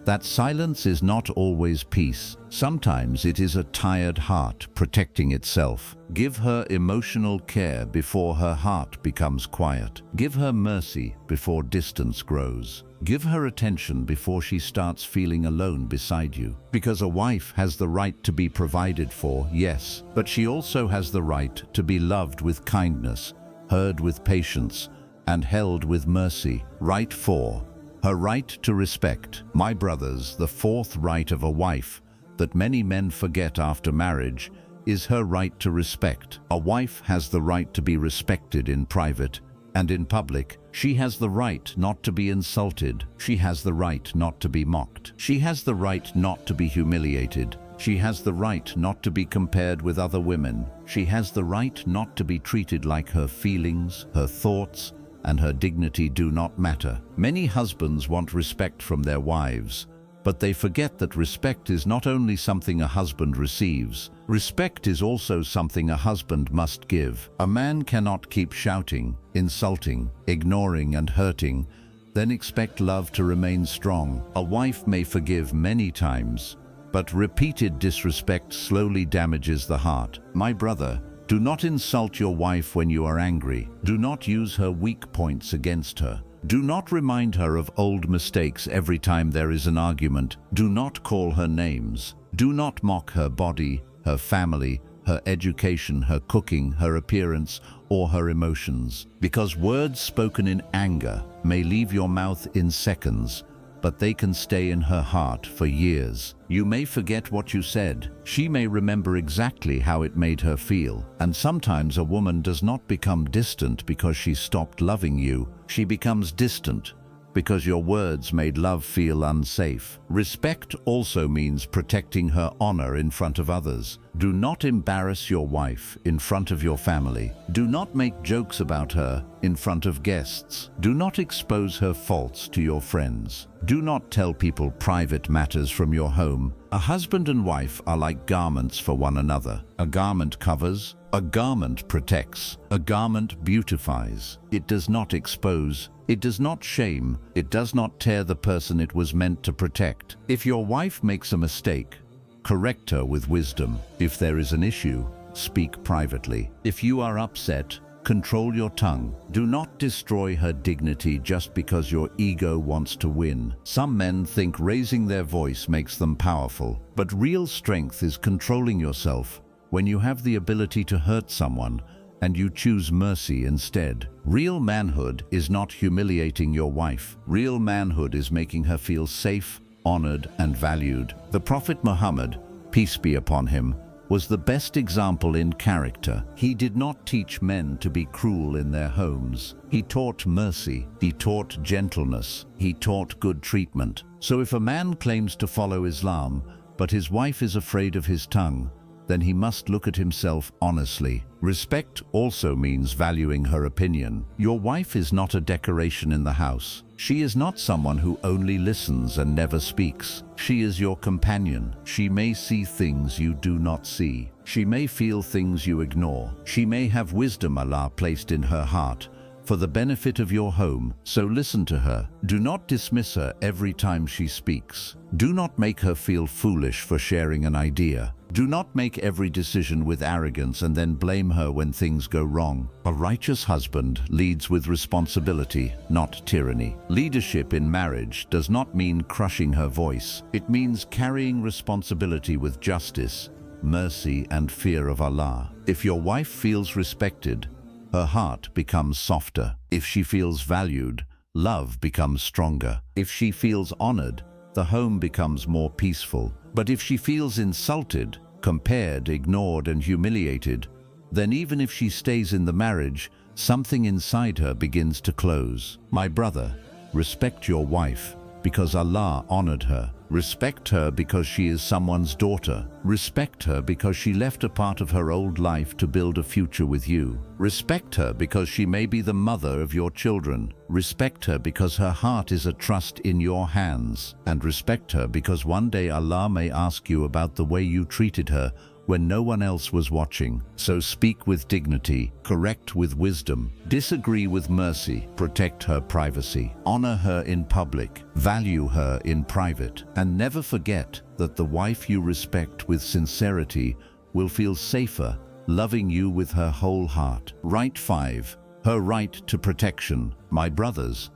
that silence is not always peace. Sometimes it is a tired heart protecting itself. Give her emotional care before her heart becomes quiet. Give her mercy before distance grows. Give her attention before she starts feeling alone beside you. Because a wife has the right to be provided for, yes, but she also has the right to be loved with kindness, heard with patience, and held with mercy. Right 4. Her right to respect. My brothers, the fourth right of a wife that many men forget after marriage is her right to respect. A wife has the right to be respected in private and in public. She has the right not to be insulted. She has the right not to be mocked. She has the right not to be humiliated. She has the right not to be compared with other women. She has the right not to be treated like her feelings, her thoughts, and her dignity do not matter. Many husbands want respect from their wives, but they forget that respect is not only something a husband receives. Respect is also something a husband must give. A man cannot keep shouting, insulting, ignoring, and hurting, then expect love to remain strong. A wife may forgive many times, but repeated disrespect slowly damages the heart. My brother, do not insult your wife when you are angry. Do not use her weak points against her. Do not remind her of old mistakes every time there is an argument. Do not call her names. Do not mock her body, her family, her education, her cooking, her appearance, or her emotions. Because words spoken in anger may leave your mouth in seconds, but they can stay in her heart for years. You may forget what you said. She may remember exactly how it made her feel. And sometimes a woman does not become distant because she stopped loving you. She becomes distant because your words made love feel unsafe. Respect also means protecting her honor in front of others. Do not embarrass your wife in front of your family. Do not make jokes about her in front of guests. Do not expose her faults to your friends. Do not tell people private matters from your home. A husband and wife are like garments for one another. A garment covers, a garment protects, a garment beautifies. It does not expose, it does not shame, it does not tear the person it was meant to protect. If your wife makes a mistake, correct her with wisdom. If there is an issue, speak privately. If you are upset, control your tongue. Do not destroy her dignity just because your ego wants to win. Some men think raising their voice makes them powerful, but real strength is controlling yourself when you have the ability to hurt someone and you choose mercy instead. Real manhood is not humiliating your wife. Real manhood is making her feel safe, honored, and valued. The Prophet Muhammad, peace be upon him, was the best example in character. He did not teach men to be cruel in their homes. He taught mercy, he taught gentleness, he taught good treatment. So if a man claims to follow Islam, but his wife is afraid of his tongue, then he must look at himself honestly. Respect also means valuing her opinion. Your wife is not a decoration in the house. She is not someone who only listens and never speaks. She is your companion. She may see things you do not see. She may feel things you ignore. She may have wisdom Allah placed in her heart, for the benefit of your home, so listen to her. Do not dismiss her every time she speaks. Do not make her feel foolish for sharing an idea. Do not make every decision with arrogance and then blame her when things go wrong. A righteous husband leads with responsibility, not tyranny. Leadership in marriage does not mean crushing her voice. It means carrying responsibility with justice, mercy, and fear of Allah. If your wife feels respected, her heart becomes softer. If she feels valued, love becomes stronger. If she feels honored, the home becomes more peaceful. But if she feels insulted, compared, ignored, and humiliated, then even if she stays in the marriage, something inside her begins to close. My brother, respect your wife because Allah honored her. Respect her because she is someone's daughter. Respect her because she left a part of her old life to build a future with you. Respect her because she may be the mother of your children. Respect her because her heart is a trust in your hands. And respect her because one day Allah may ask you about the way you treated her when no one else was watching. So speak with dignity, correct with wisdom, disagree with mercy, protect her privacy, honor her in public, value her in private, and never forget that the wife you respect with sincerity will feel safer, loving you with her whole heart. Right 5. Her right to protection. My brothers,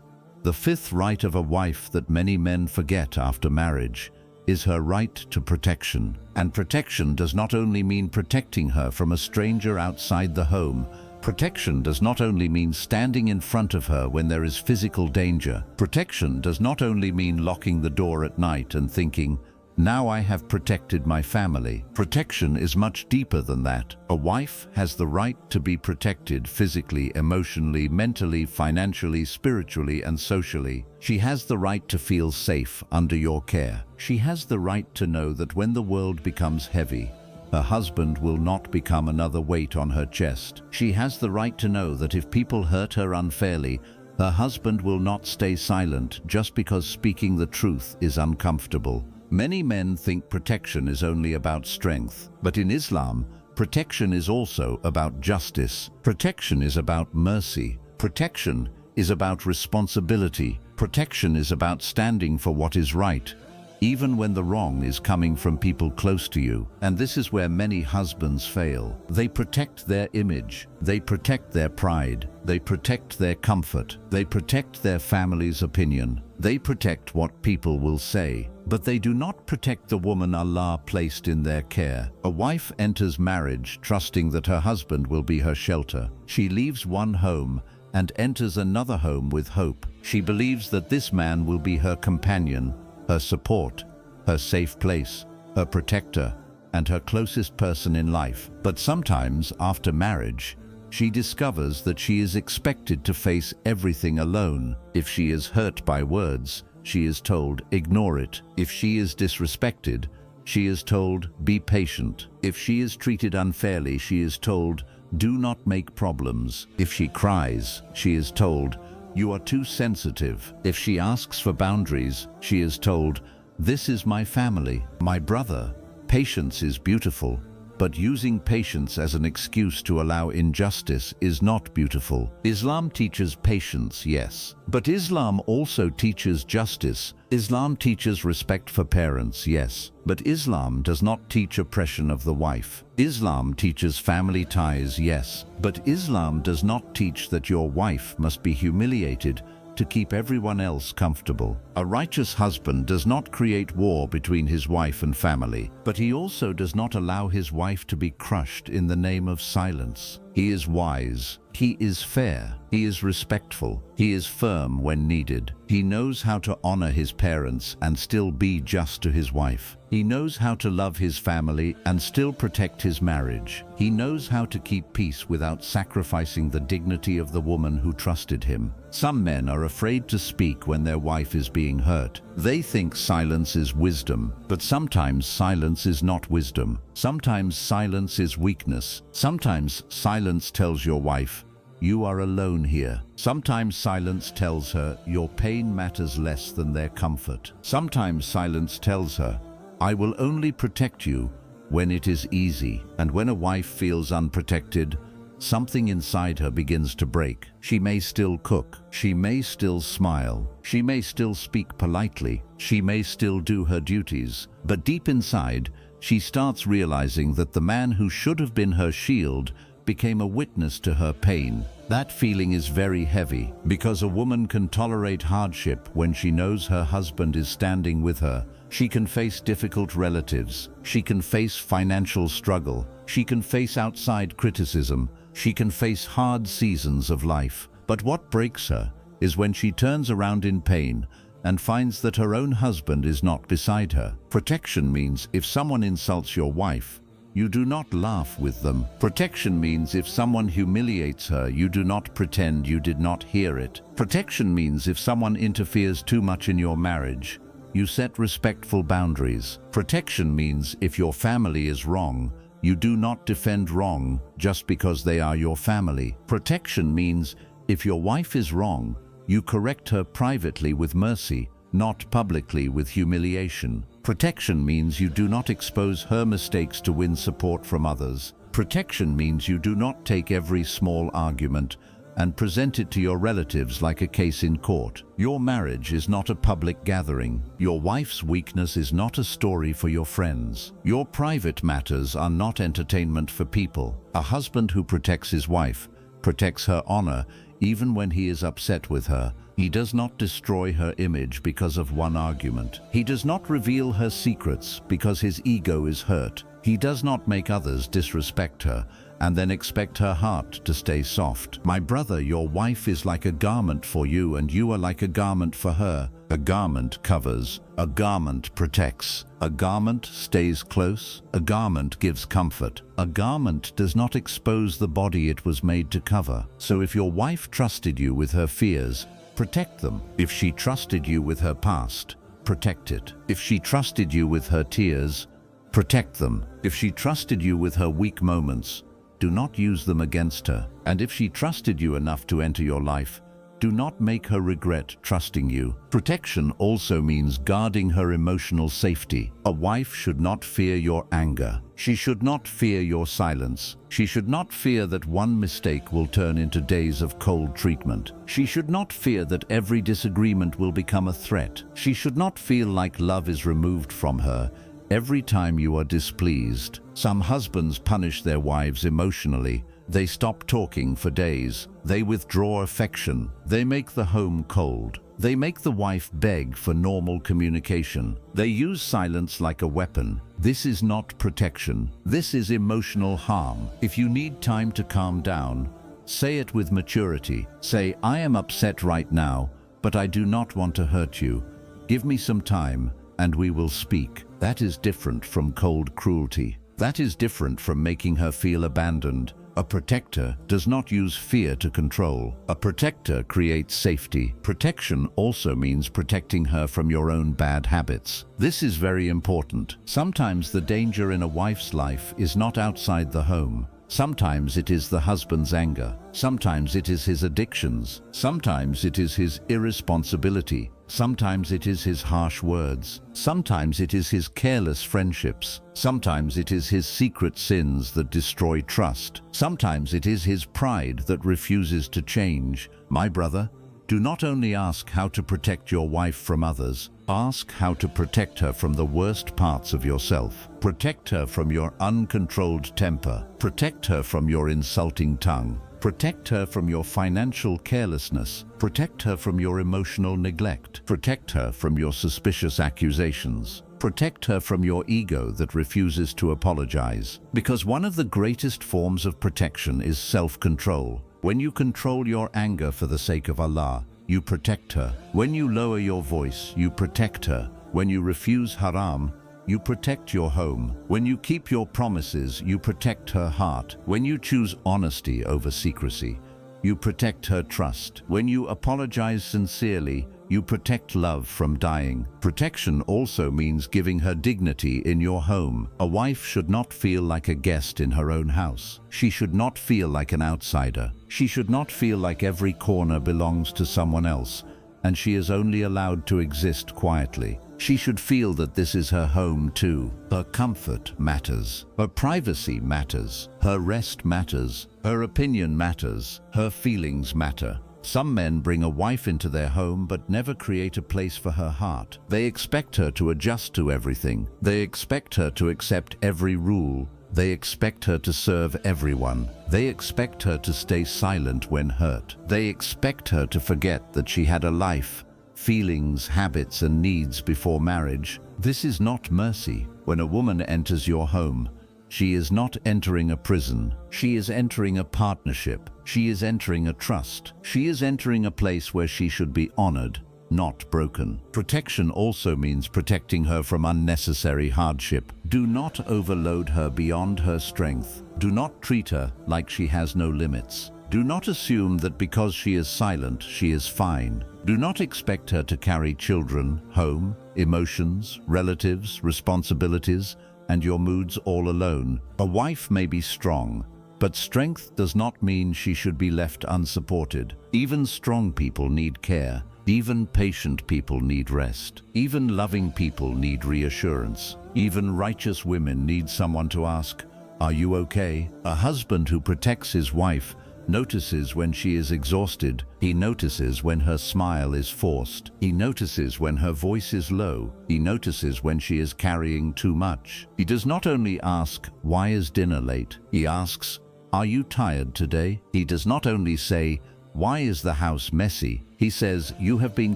the fifth right of a wife that many men forget after marriage is her right to protection. And protection does not only mean protecting her from a stranger outside the home. Protection does not only mean standing in front of her when there is physical danger. Protection does not only mean locking the door at night and thinking, now I have protected my family. Protection is much deeper than that. A wife has the right to be protected physically, emotionally, mentally, financially, spiritually, and socially. She has the right to feel safe under your care. She has the right to know that when the world becomes heavy, her husband will not become another weight on her chest. She has the right to know that if people hurt her unfairly, her husband will not stay silent just because speaking the truth is uncomfortable. Many men think protection is only about strength, but in Islam, protection is also about justice. Protection is about mercy. Protection is about responsibility. Protection is about standing for what is right, even when the wrong is coming from people close to you. And this is where many husbands fail. They protect their image. They protect their pride. They protect their comfort. They protect their family's opinion. They protect what people will say. But they do not protect the woman Allah placed in their care. A wife enters marriage trusting that her husband will be her shelter. She leaves one home and enters another home with hope. She believes that this man will be her companion, her support, her safe place, her protector, and her closest person in life. But sometimes, after marriage, she discovers that she is expected to face everything alone. If she is hurt by words, she is told, ignore it. If she is disrespected, she is told, be patient. If she is treated unfairly, she is told, do not make problems. If she cries, she is told, you are too sensitive. If she asks for boundaries, she is told, this is my family. My brother, patience is beautiful, but using patience as an excuse to allow injustice is not beautiful. Islam teaches patience, yes, but Islam also teaches justice. Islam teaches respect for parents, yes, but Islam does not teach oppression of the wife. Islam teaches family ties, yes, but Islam does not teach that your wife must be humiliated to keep everyone else comfortable. A righteous husband does not create war between his wife and family, but he also does not allow his wife to be crushed in the name of silence. He is wise. He is fair. He is respectful. He is firm when needed. He knows how to honor his parents and still be just to his wife. He knows how to love his family and still protect his marriage. He knows how to keep peace without sacrificing the dignity of the woman who trusted him. Some men are afraid to speak when their wife is being hurt. They think silence is wisdom, but sometimes silence is not wisdom. Sometimes silence is weakness. Sometimes silence tells your wife, you are alone here. Sometimes silence tells her your pain matters less than their comfort. Sometimes silence tells her, I will only protect you when it is easy. And when a wife feels unprotected, something inside her begins to break. She may still cook, she may still smile, she may still speak politely, she may still do her duties, but deep inside, she starts realizing that the man who should have been her shield became a witness to her pain. That feeling is very heavy, because a woman can tolerate hardship when she knows her husband is standing with her. She can face difficult relatives, she can face financial struggle, she can face outside criticism, she can face hard seasons of life. But what breaks her is when she turns around in pain and finds that her own husband is not beside her. Protection means if someone insults your wife, you do not laugh with them. Protection means if someone humiliates her, you do not pretend you did not hear it. Protection means if someone interferes too much in your marriage, you set respectful boundaries. Protection means if your family is wrong, you do not defend wrong just because they are your family. Protection means if your wife is wrong, you correct her privately with mercy, not publicly with humiliation. Protection means you do not expose her mistakes to win support from others. Protection means you do not take every small argument and present it to your relatives like a case in court. Your marriage is not a public gathering. Your wife's weakness is not a story for your friends. Your private matters are not entertainment for people. A husband who protects his wife protects her honor even when he is upset with her. He does not destroy her image because of one argument. He does not reveal her secrets because his ego is hurt. He does not make others disrespect her and then expect her heart to stay soft. My brother, your wife is like a garment for you and you are like a garment for her. A garment covers, a garment protects, a garment stays close, a garment gives comfort. A garment does not expose the body it was made to cover. So if your wife trusted you with her fears, protect them. If she trusted you with her past, protect it. If she trusted you with her tears, protect them. If she trusted you with her weak moments, do not use them against her. And if she trusted you enough to enter your life, do not make her regret trusting you. Protection also means guarding her emotional safety. A wife should not fear your anger. She should not fear your silence. She should not fear that one mistake will turn into days of cold treatment. She should not fear that every disagreement will become a threat. She should not feel like love is removed from her every time you are displeased. Some husbands punish their wives emotionally. They stop talking for days. They withdraw affection. They make the home cold. They make the wife beg for normal communication. They use silence like a weapon. This is not protection. This is emotional harm. If you need time to calm down, say it with maturity. Say, I am upset right now, but I do not want to hurt you. Give me some time, and we will speak. That is different from cold cruelty. That is different from making her feel abandoned. A protector does not use fear to control. A protector creates safety. Protection also means protecting her from your own bad habits. This is very important. Sometimes the danger in a wife's life is not outside the home. Sometimes it is the husband's anger. Sometimes it is his addictions. Sometimes it is his irresponsibility. Sometimes it is his harsh words. Sometimes it is his careless friendships. Sometimes it is his secret sins that destroy trust. Sometimes it is his pride that refuses to change. My brother, do not only ask how to protect your wife from others, ask how to protect her from the worst parts of yourself. Protect her from your uncontrolled temper. Protect her from your insulting tongue. Protect her from your financial carelessness. Protect her from your emotional neglect. Protect her from your suspicious accusations. Protect her from your ego that refuses to apologize. Because one of the greatest forms of protection is self-control. When you control your anger for the sake of Allah, you protect her. When you lower your voice, you protect her. When you refuse haram, you protect your home. When you keep your promises, you protect her heart. When you choose honesty over secrecy, you protect her trust. When you apologize sincerely, you protect love from dying. Protection also means giving her dignity in your home. A wife should not feel like a guest in her own house. She should not feel like an outsider. She should not feel like every corner belongs to someone else. and she is only allowed to exist quietly. She should feel that this is her home too. Her comfort matters. Her privacy matters. Her rest matters. Her opinion matters. Her feelings matter. Some men bring a wife into their home but never create a place for her heart. They expect her to adjust to everything. They expect her to accept every rule. They expect her to serve everyone. They expect her to stay silent when hurt. They expect her to forget that she had a life, feelings, habits, and needs before marriage. This is not mercy. When a woman enters your home, she is not entering a prison. She is entering a partnership. She is entering a trust. She is entering a place where she should be honored, not broken. Protection also means protecting her from unnecessary hardship. Do not overload her beyond her strength. Do not treat her like she has no limits. Do not assume that because she is silent, she is fine. Do not expect her to carry children, home, emotions, relatives, responsibilities, and your moods all alone. A wife may be strong, but strength does not mean she should be left unsupported. Even strong people need care. Even patient people need rest. Even loving people need reassurance. Even righteous women need someone to ask, "Are you okay?" A husband who protects his wife notices when she is exhausted. He notices when her smile is forced. He notices when her voice is low. He notices when she is carrying too much. He does not only ask, "Why is dinner late?" He asks, "Are you tired today?" He does not only say, "Why is the house messy?" He says, "You have been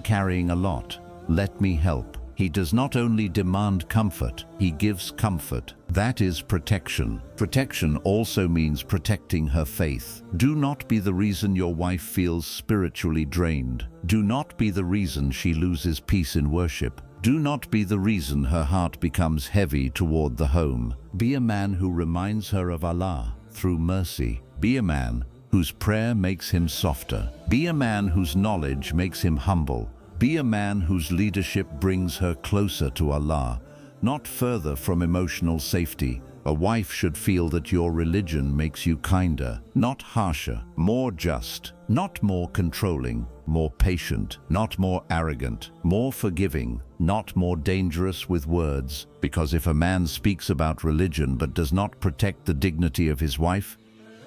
carrying a lot. Let me help." He does not only demand comfort, he gives comfort. That is protection. Protection also means protecting her faith. Do not be the reason your wife feels spiritually drained. Do not be the reason she loses peace in worship. Do not be the reason her heart becomes heavy toward the home. Be a man who reminds her of Allah through mercy. Be a man whose prayer makes him softer. Be a man whose knowledge makes him humble. Be a man whose leadership brings her closer to Allah, not further from emotional safety. A wife should feel that your religion makes you kinder, not harsher, more just, not more controlling, more patient, not more arrogant, more forgiving, not more dangerous with words. Because if a man speaks about religion but does not protect the dignity of his wife,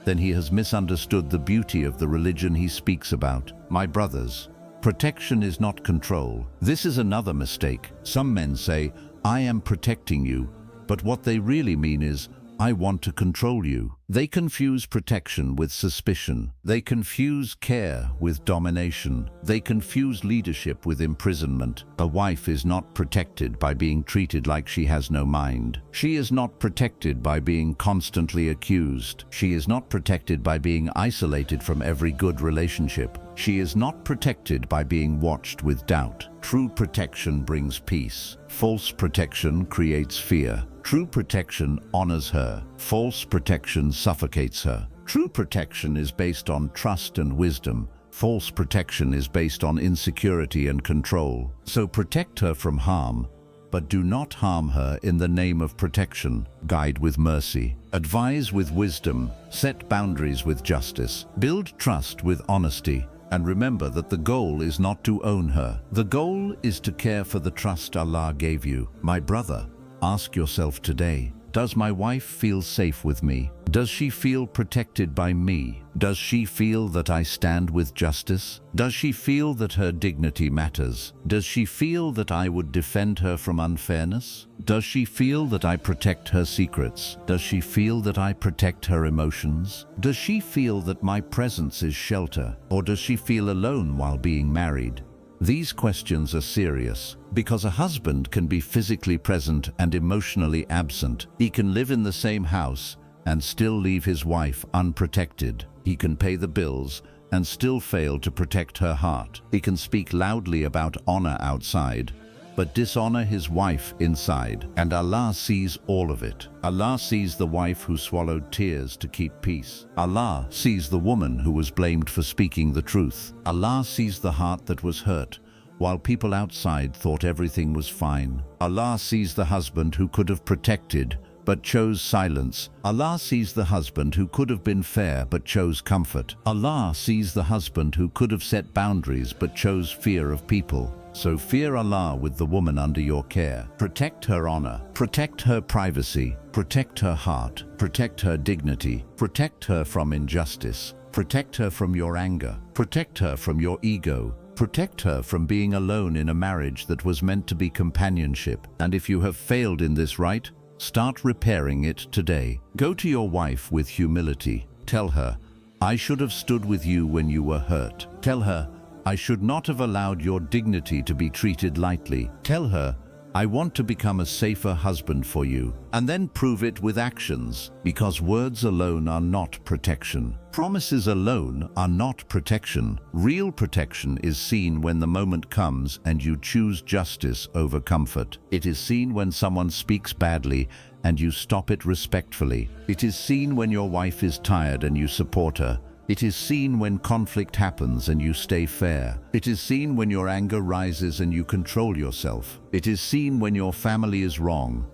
then he has misunderstood the beauty of the religion he speaks about. My brothers, protection is not control. This is another mistake. Some men say, "I am protecting you," but what they really mean is, "I want to control you." They confuse protection with suspicion. They confuse care with domination. They confuse leadership with imprisonment. A wife is not protected by being treated like she has no mind. She is not protected by being constantly accused. She is not protected by being isolated from every good relationship. She is not protected by being watched with doubt. True protection brings peace. False protection creates fear. True protection honors her. False protection suffocates her. True protection is based on trust and wisdom. False protection is based on insecurity and control. So protect her from harm, but do not harm her in the name of protection. Guide with mercy. Advise with wisdom. Set boundaries with justice. Build trust with honesty. And remember that the goal is not to own her. The goal is to care for the trust Allah gave you. My brother, ask yourself today, does my wife feel safe with me? Does she feel protected by me? Does she feel that I stand with justice? Does she feel that her dignity matters? Does she feel that I would defend her from unfairness? Does she feel that I protect her secrets? Does she feel that I protect her emotions? Does she feel that my presence is shelter? Or does she feel alone while being married? These questions are serious because a husband can be physically present and emotionally absent. He can live in the same house and still leave his wife unprotected. He can pay the bills and still fail to protect her heart. He can speak loudly about honor outside, but dishonor his wife inside. And Allah sees all of it. Allah sees the wife who swallowed tears to keep peace. Allah sees the woman who was blamed for speaking the truth. Allah sees the heart that was hurt, while people outside thought everything was fine. Allah sees the husband who could have protected but chose silence. Allah sees the husband who could have been fair but chose comfort. Allah sees the husband who could have set boundaries but chose fear of people. So fear Allah with the woman under your care. Protect her honor, protect her privacy, protect her heart, protect her dignity, protect her from injustice, protect her from your anger, protect her from your ego, protect her from being alone in a marriage that was meant to be companionship. And if you have failed in this right, start repairing it today. Go to your wife with humility. Tell her, I should have stood with you when you were hurt. Tell her, I should not have allowed your dignity to be treated lightly. Tell her, I want to become a safer husband for you. And then prove it with actions, because words alone are not protection. Promises alone are not protection. Real protection is seen when the moment comes and you choose justice over comfort. It is seen when someone speaks badly and you stop it respectfully. It is seen when your wife is tired and you support her. It is seen when conflict happens and you stay fair. It is seen when your anger rises and you control yourself. It is seen when your family is wrong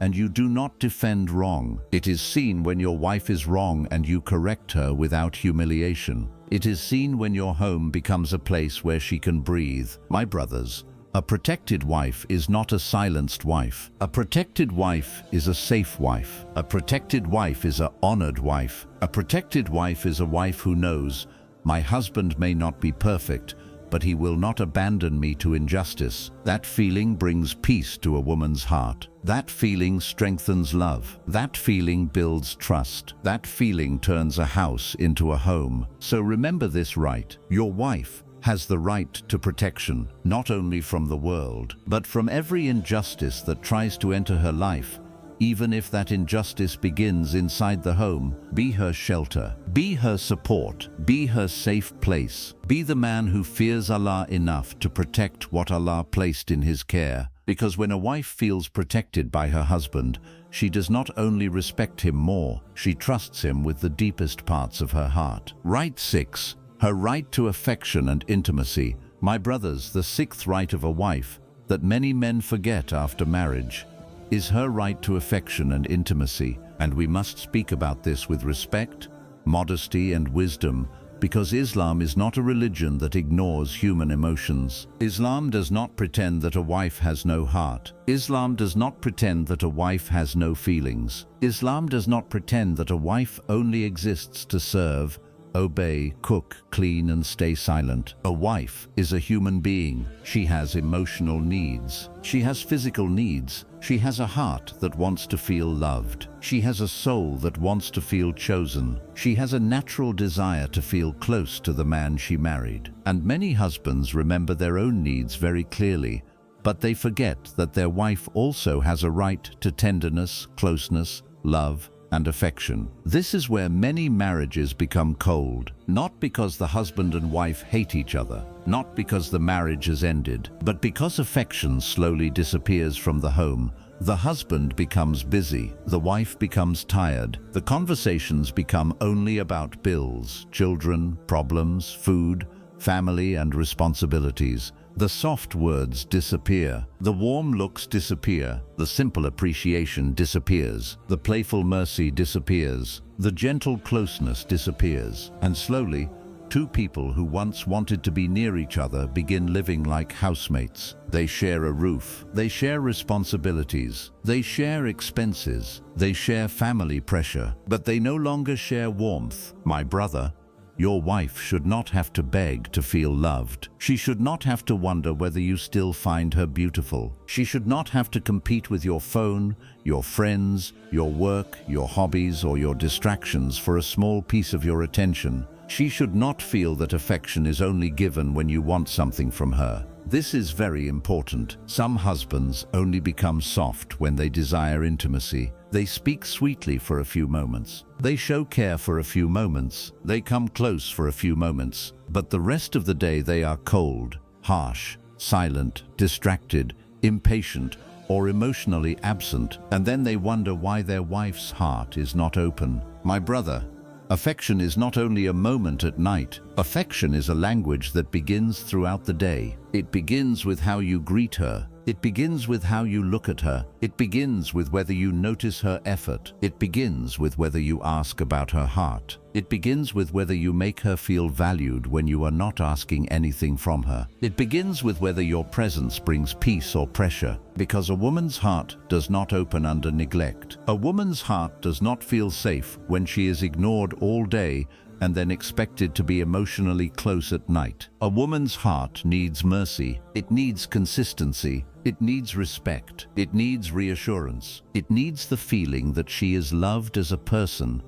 and you do not defend wrong. It is seen when your wife is wrong and you correct her without humiliation. It is seen when your home becomes a place where she can breathe. My brothers, a protected wife is not a silenced wife. A protected wife is a safe wife. A protected wife is an honored wife. A protected wife is a wife who knows, my husband may not be perfect, but he will not abandon me to injustice. That feeling brings peace to a woman's heart. That feeling strengthens love. That feeling builds trust. That feeling turns a house into a home. So remember this right. Your wife has the right to protection, not only from the world, but from every injustice that tries to enter her life, even if that injustice begins inside the home. Be her shelter, be her support, be her safe place. Be the man who fears Allah enough to protect what Allah placed in his care. Because when a wife feels protected by her husband, she does not only respect him more, she trusts him with the deepest parts of her heart. Right 6. Her right to affection and intimacy. My brothers, the sixth right of a wife, that many men forget after marriage, is her right to affection and intimacy. And we must speak about this with respect, modesty, and wisdom, because Islam is not a religion that ignores human emotions. Islam does not pretend that a wife has no heart. Islam does not pretend that a wife has no feelings. Islam does not pretend that a wife only exists to serve, obey, cook, clean, and stay silent. A wife is a human being. She has emotional needs. She has physical needs. She has a heart that wants to feel loved. She has a soul that wants to feel chosen. She has a natural desire to feel close to the man she married. And many husbands remember their own needs very clearly, but they forget that their wife also has a right to tenderness, closeness, love, and affection. This is where many marriages become cold, not because the husband and wife hate each other, not because the marriage has ended, but because affection slowly disappears from the home. The husband becomes busy, the wife becomes tired, the conversations become only about bills, children, problems, food, family, and responsibilities. The soft words disappear, the warm looks disappear, the simple appreciation disappears, the playful mercy disappears, the gentle closeness disappears, and slowly, two people who once wanted to be near each other begin living like housemates. They share a roof, they share responsibilities, they share expenses, they share family pressure, but they no longer share warmth. My brother, your wife should not have to beg to feel loved. She should not have to wonder whether you still find her beautiful. She should not have to compete with your phone, your friends, your work, your hobbies, or your distractions for a small piece of your attention. She should not feel that affection is only given when you want something from her. This is very important. Some husbands only become soft when they desire intimacy. They speak sweetly for a few moments. They show care for a few moments. They come close for a few moments. But the rest of the day they are cold, harsh, silent, distracted, impatient, or emotionally absent. And then they wonder why their wife's heart is not open. My brother, affection is not only a moment at night. Affection is a language that begins throughout the day. It begins with how you greet her. It begins with how you look at her. It begins with whether you notice her effort. It begins with whether you ask about her heart. It begins with whether you make her feel valued when you are not asking anything from her. It begins with whether your presence brings peace or pressure, because a woman's heart does not open under neglect. A woman's heart does not feel safe when she is ignored all day and then expected to be emotionally close at night. A woman's heart needs mercy. It needs consistency. It needs respect. It needs reassurance. It needs the feeling that she is loved as a person,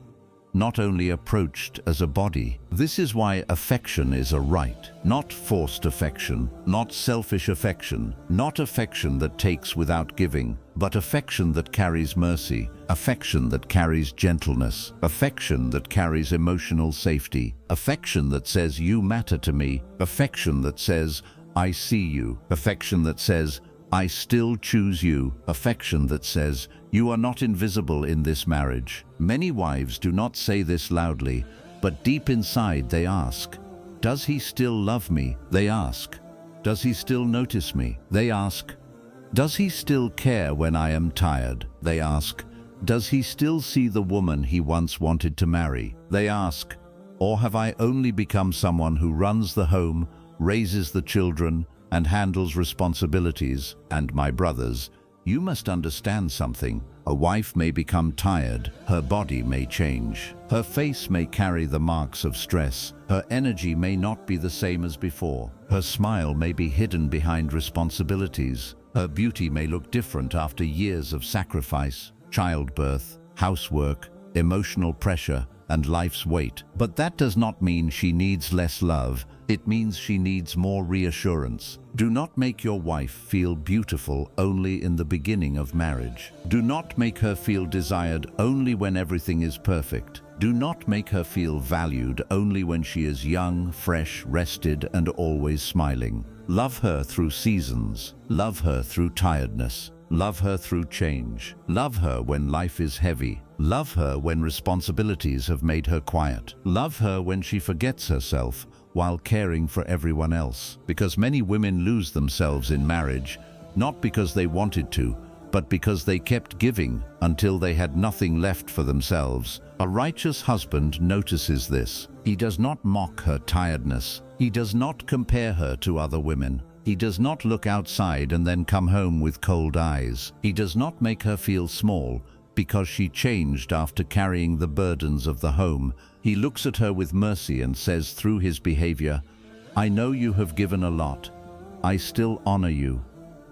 not only approached as a body. This is why affection is a right, not forced affection, not selfish affection, not affection that takes without giving, but affection that carries mercy, affection that carries gentleness, affection that carries emotional safety, affection that says you matter to me, affection that says I see you, affection that says I still choose you, affection that says you are not invisible in this marriage. Many wives do not say this loudly, but deep inside they ask, does he still love me? They ask, does he still notice me? They ask, does he still care when I am tired? They ask, does he still see the woman he once wanted to marry? They ask, or have I only become someone who runs the home, raises the children, and handles responsibilities? And my brothers, you must understand something. A wife may become tired, her body may change, her face may carry the marks of stress, her energy may not be the same as before, her smile may be hidden behind responsibilities, her beauty may look different after years of sacrifice, childbirth, housework, emotional pressure, and life's weight. But that does not mean she needs less love. It means she needs more reassurance. Do not make your wife feel beautiful only in the beginning of marriage. Do not make her feel desired only when everything is perfect. Do not make her feel valued only when she is young, fresh, rested, and always smiling. Love her through seasons. Love her through tiredness. Love her through change. Love her when life is heavy. Love her when responsibilities have made her quiet. Love her when she forgets herself while caring for everyone else. Because many women lose themselves in marriage, not because they wanted to, but because they kept giving until they had nothing left for themselves. A righteous husband notices this. He does not mock her tiredness. He does not compare her to other women. He does not look outside and then come home with cold eyes. He does not make her feel small because she changed after carrying the burdens of the home. He looks at her with mercy and says through his behavior, I know you have given a lot. I still honor you.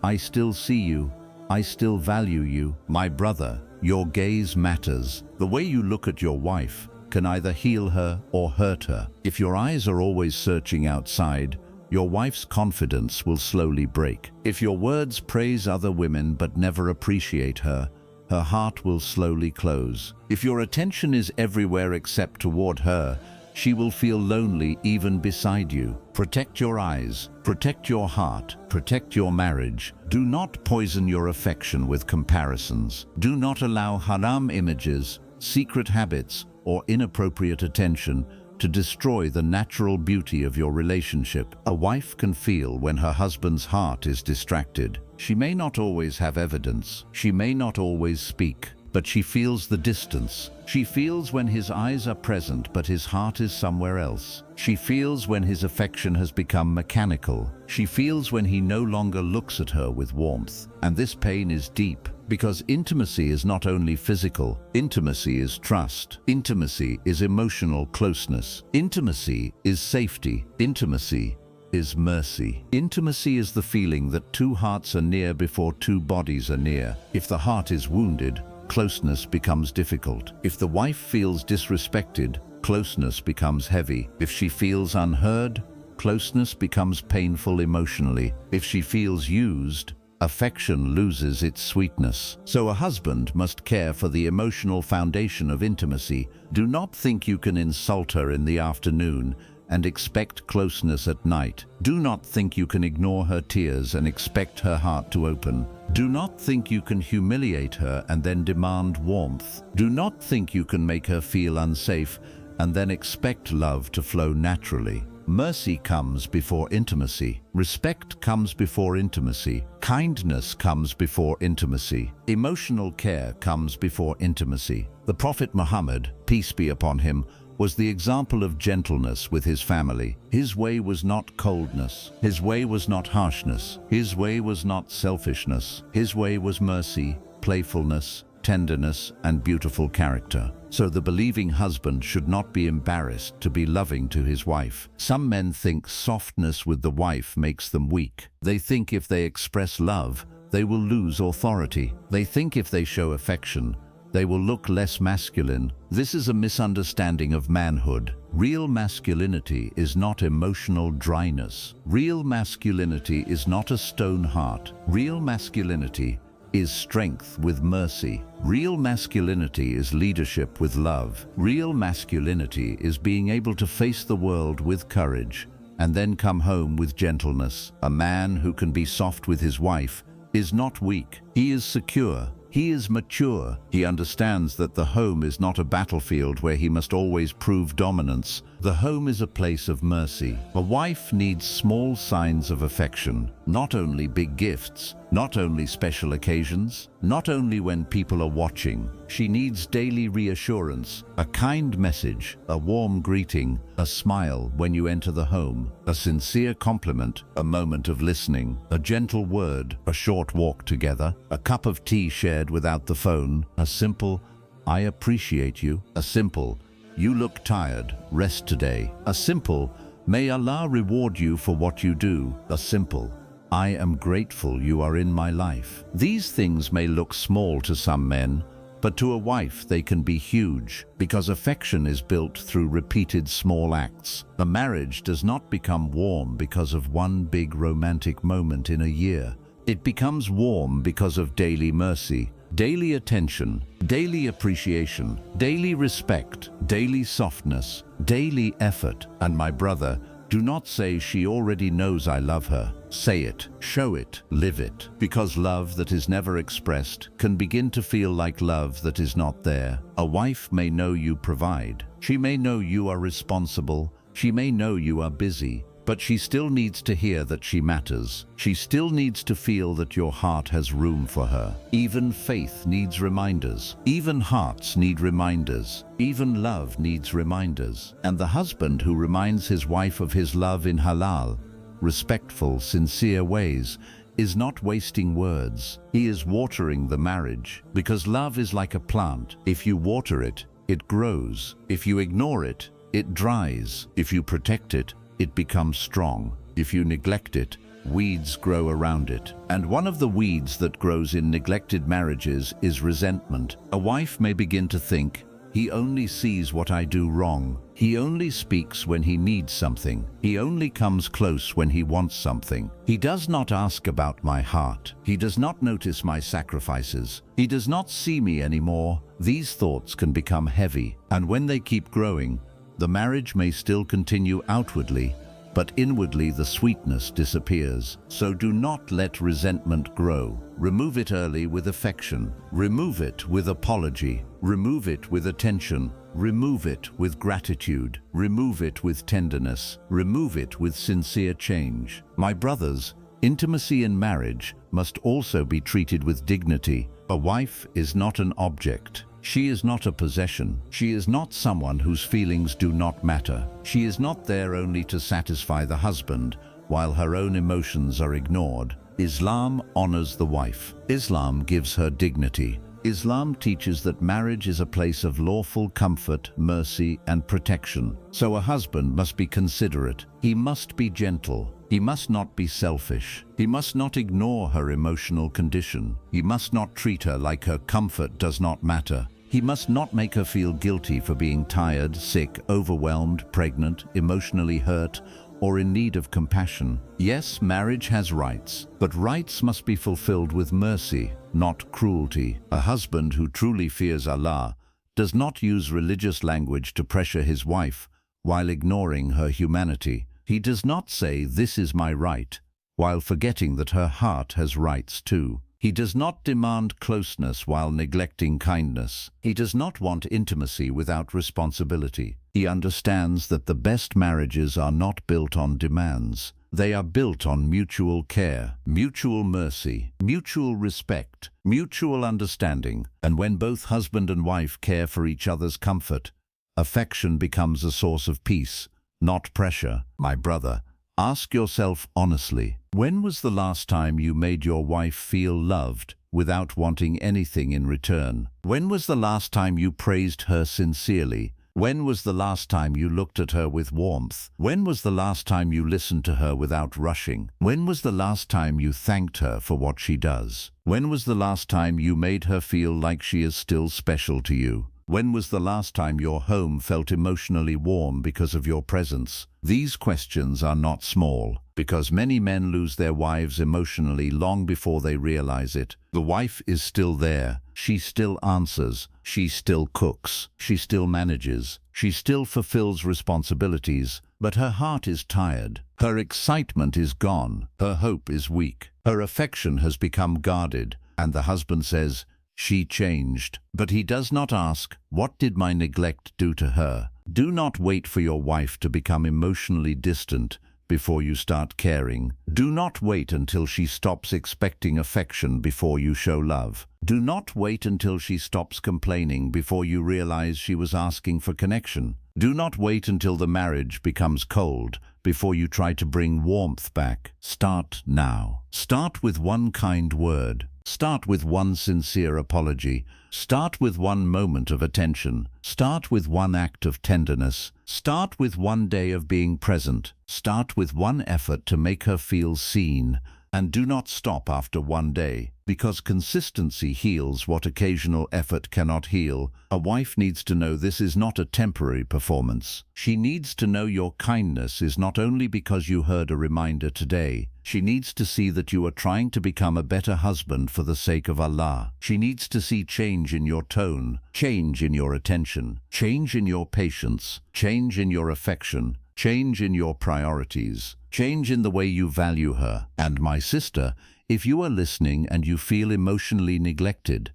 I still see you. I still value you. My brother, your gaze matters. The way you look at your wife can either heal her or hurt her. If your eyes are always searching outside, your wife's confidence will slowly break. If your words praise other women but never appreciate her, her heart will slowly close. If your attention is everywhere except toward her, she will feel lonely even beside you. Protect your eyes, protect your heart, protect your marriage. Do not poison your affection with comparisons. Do not allow haram images, secret habits, or inappropriate attention to destroy the natural beauty of your relationship. A wife can feel when her husband's heart is distracted. She may not always have evidence. She may not always speak, but she feels the distance. She feels when his eyes are present, but his heart is somewhere else. She feels when his affection has become mechanical. She feels when he no longer looks at her with warmth. And this pain is deep, because intimacy is not only physical. Intimacy is trust. Intimacy is emotional closeness. Intimacy is safety. Intimacy is mercy. Intimacy is the feeling that two hearts are near before two bodies are near. If the heart is wounded, closeness becomes difficult. If the wife feels disrespected, closeness becomes heavy. If she feels unheard, closeness becomes painful emotionally. If she feels used, affection loses its sweetness. So a husband must care for the emotional foundation of intimacy. Do not think you can insult her in the afternoon and expect closeness at night. Do not think you can ignore her tears and expect her heart to open. Do not think you can humiliate her and then demand warmth. Do not think you can make her feel unsafe and then expect love to flow naturally. Mercy comes before intimacy. Respect comes before intimacy. Kindness comes before intimacy. Emotional care comes before intimacy. The Prophet Muhammad, peace be upon him, was the example of gentleness with his family. His way was not coldness. His way was not harshness. His way was not selfishness. His way was mercy, playfulness, tenderness, and beautiful character. So the believing husband should not be embarrassed to be loving to his wife. Some men think softness with the wife makes them weak. They think if they express love, they will lose authority. They think if they show affection, they will look less masculine. This is a misunderstanding of manhood. Real masculinity is not emotional dryness. Real masculinity is not a stone heart. Real masculinity is strength with mercy. Real masculinity is leadership with love. Real masculinity is being able to face the world with courage and then come home with gentleness. A man who can be soft with his wife is not weak. He is secure. He is mature. He understands that the home is not a battlefield where he must always prove dominance. The home is a place of mercy. A wife needs small signs of affection, not only big gifts, not only special occasions, not only when people are watching. She needs daily reassurance, a kind message, a warm greeting, a smile when you enter the home, a sincere compliment, a moment of listening, a gentle word, a short walk together, a cup of tea shared without the phone, a simple, "I appreciate you," a simple, "You look tired, rest today," a simple, "May Allah reward you for what you do," a simple, "I am grateful you are in my life." These things may look small to some men, but to a wife they can be huge, because affection is built through repeated small acts. A marriage does not become warm because of one big romantic moment in a year. It becomes warm because of daily mercy, daily attention, daily appreciation, daily respect, daily softness, daily effort. And my brother, do not say she already knows I love her. Say it, show it, live it. Because love that is never expressed can begin to feel like love that is not there. A wife may know you provide. She may know you are responsible. She may know you are busy. But she still needs to hear that she matters. She still needs to feel that your heart has room for her. Even faith needs reminders. Even hearts need reminders. Even love needs reminders. And the husband who reminds his wife of his love in halal, respectful, sincere ways, is not wasting words. He is watering the marriage, because love is like a plant. If you water it, it grows. If you ignore it, it dries. If you protect it, it becomes strong. If you neglect it, weeds grow around it. And one of the weeds that grows in neglected marriages is resentment. A wife may begin to think, "He only sees what I do wrong. He only speaks when he needs something. He only comes close when he wants something. He does not ask about my heart. He does not notice my sacrifices. He does not see me anymore." These thoughts can become heavy, and when they keep growing, the marriage may still continue outwardly, but inwardly the sweetness disappears. So do not let resentment grow. Remove it early with affection. Remove it with apology. Remove it with attention. Remove it with gratitude. Remove it with tenderness. Remove it with sincere change. My brothers, intimacy in marriage must also be treated with dignity. A wife is not an object. She is not a possession. She is not someone whose feelings do not matter. She is not there only to satisfy the husband, while her own emotions are ignored. Islam honors the wife. Islam gives her dignity. Islam teaches that marriage is a place of lawful comfort, mercy, and protection. So a husband must be considerate. He must be gentle. He must not be selfish. He must not ignore her emotional condition. He must not treat her like her comfort does not matter. He must not make her feel guilty for being tired, sick, overwhelmed, pregnant, emotionally hurt, or in need of compassion. Yes, marriage has rights, but rights must be fulfilled with mercy, not cruelty. A husband who truly fears Allah does not use religious language to pressure his wife while ignoring her humanity. He does not say, "This is my right," while forgetting that her heart has rights too. He does not demand closeness while neglecting kindness. He does not want intimacy without responsibility. He understands that the best marriages are not built on demands. They are built on mutual care, mutual mercy, mutual respect, mutual understanding. And when both husband and wife care for each other's comfort, affection becomes a source of peace, not pressure. My brother, ask yourself honestly, when was the last time you made your wife feel loved without wanting anything in return? When was the last time you praised her sincerely? When was the last time you looked at her with warmth? When was the last time you listened to her without rushing? When was the last time you thanked her for what she does? When was the last time you made her feel like she is still special to you? When was the last time your home felt emotionally warm because of your presence? These questions are not small, because many men lose their wives emotionally long before they realize it. The wife is still there. She still answers. She still cooks. She still manages. She still fulfills responsibilities, but her heart is tired. Her excitement is gone. Her hope is weak. Her affection has become guarded, and the husband says, "She changed." But he does not ask, "What did my neglect do to her?" Do not wait for your wife to become emotionally distant before you start caring. Do not wait until she stops expecting affection before you show love. Do not wait until she stops complaining before you realize she was asking for connection. Do not wait until the marriage becomes cold before you try to bring warmth back. Start now. Start with one kind word. Start with one sincere apology. Start with one moment of attention. Start with one act of tenderness. Start with one day of being present. Start with one effort to make her feel seen. And do not stop after one day, because consistency heals what occasional effort cannot heal. A wife needs to know this is not a temporary performance. She needs to know your kindness is not only because you heard a reminder today. She needs to see that you are trying to become a better husband for the sake of Allah. She needs to see change in your tone, change in your attention, change in your patience, change in your affection, change in your priorities, change in the way you value her. And my sister, if you are listening and you feel emotionally neglected,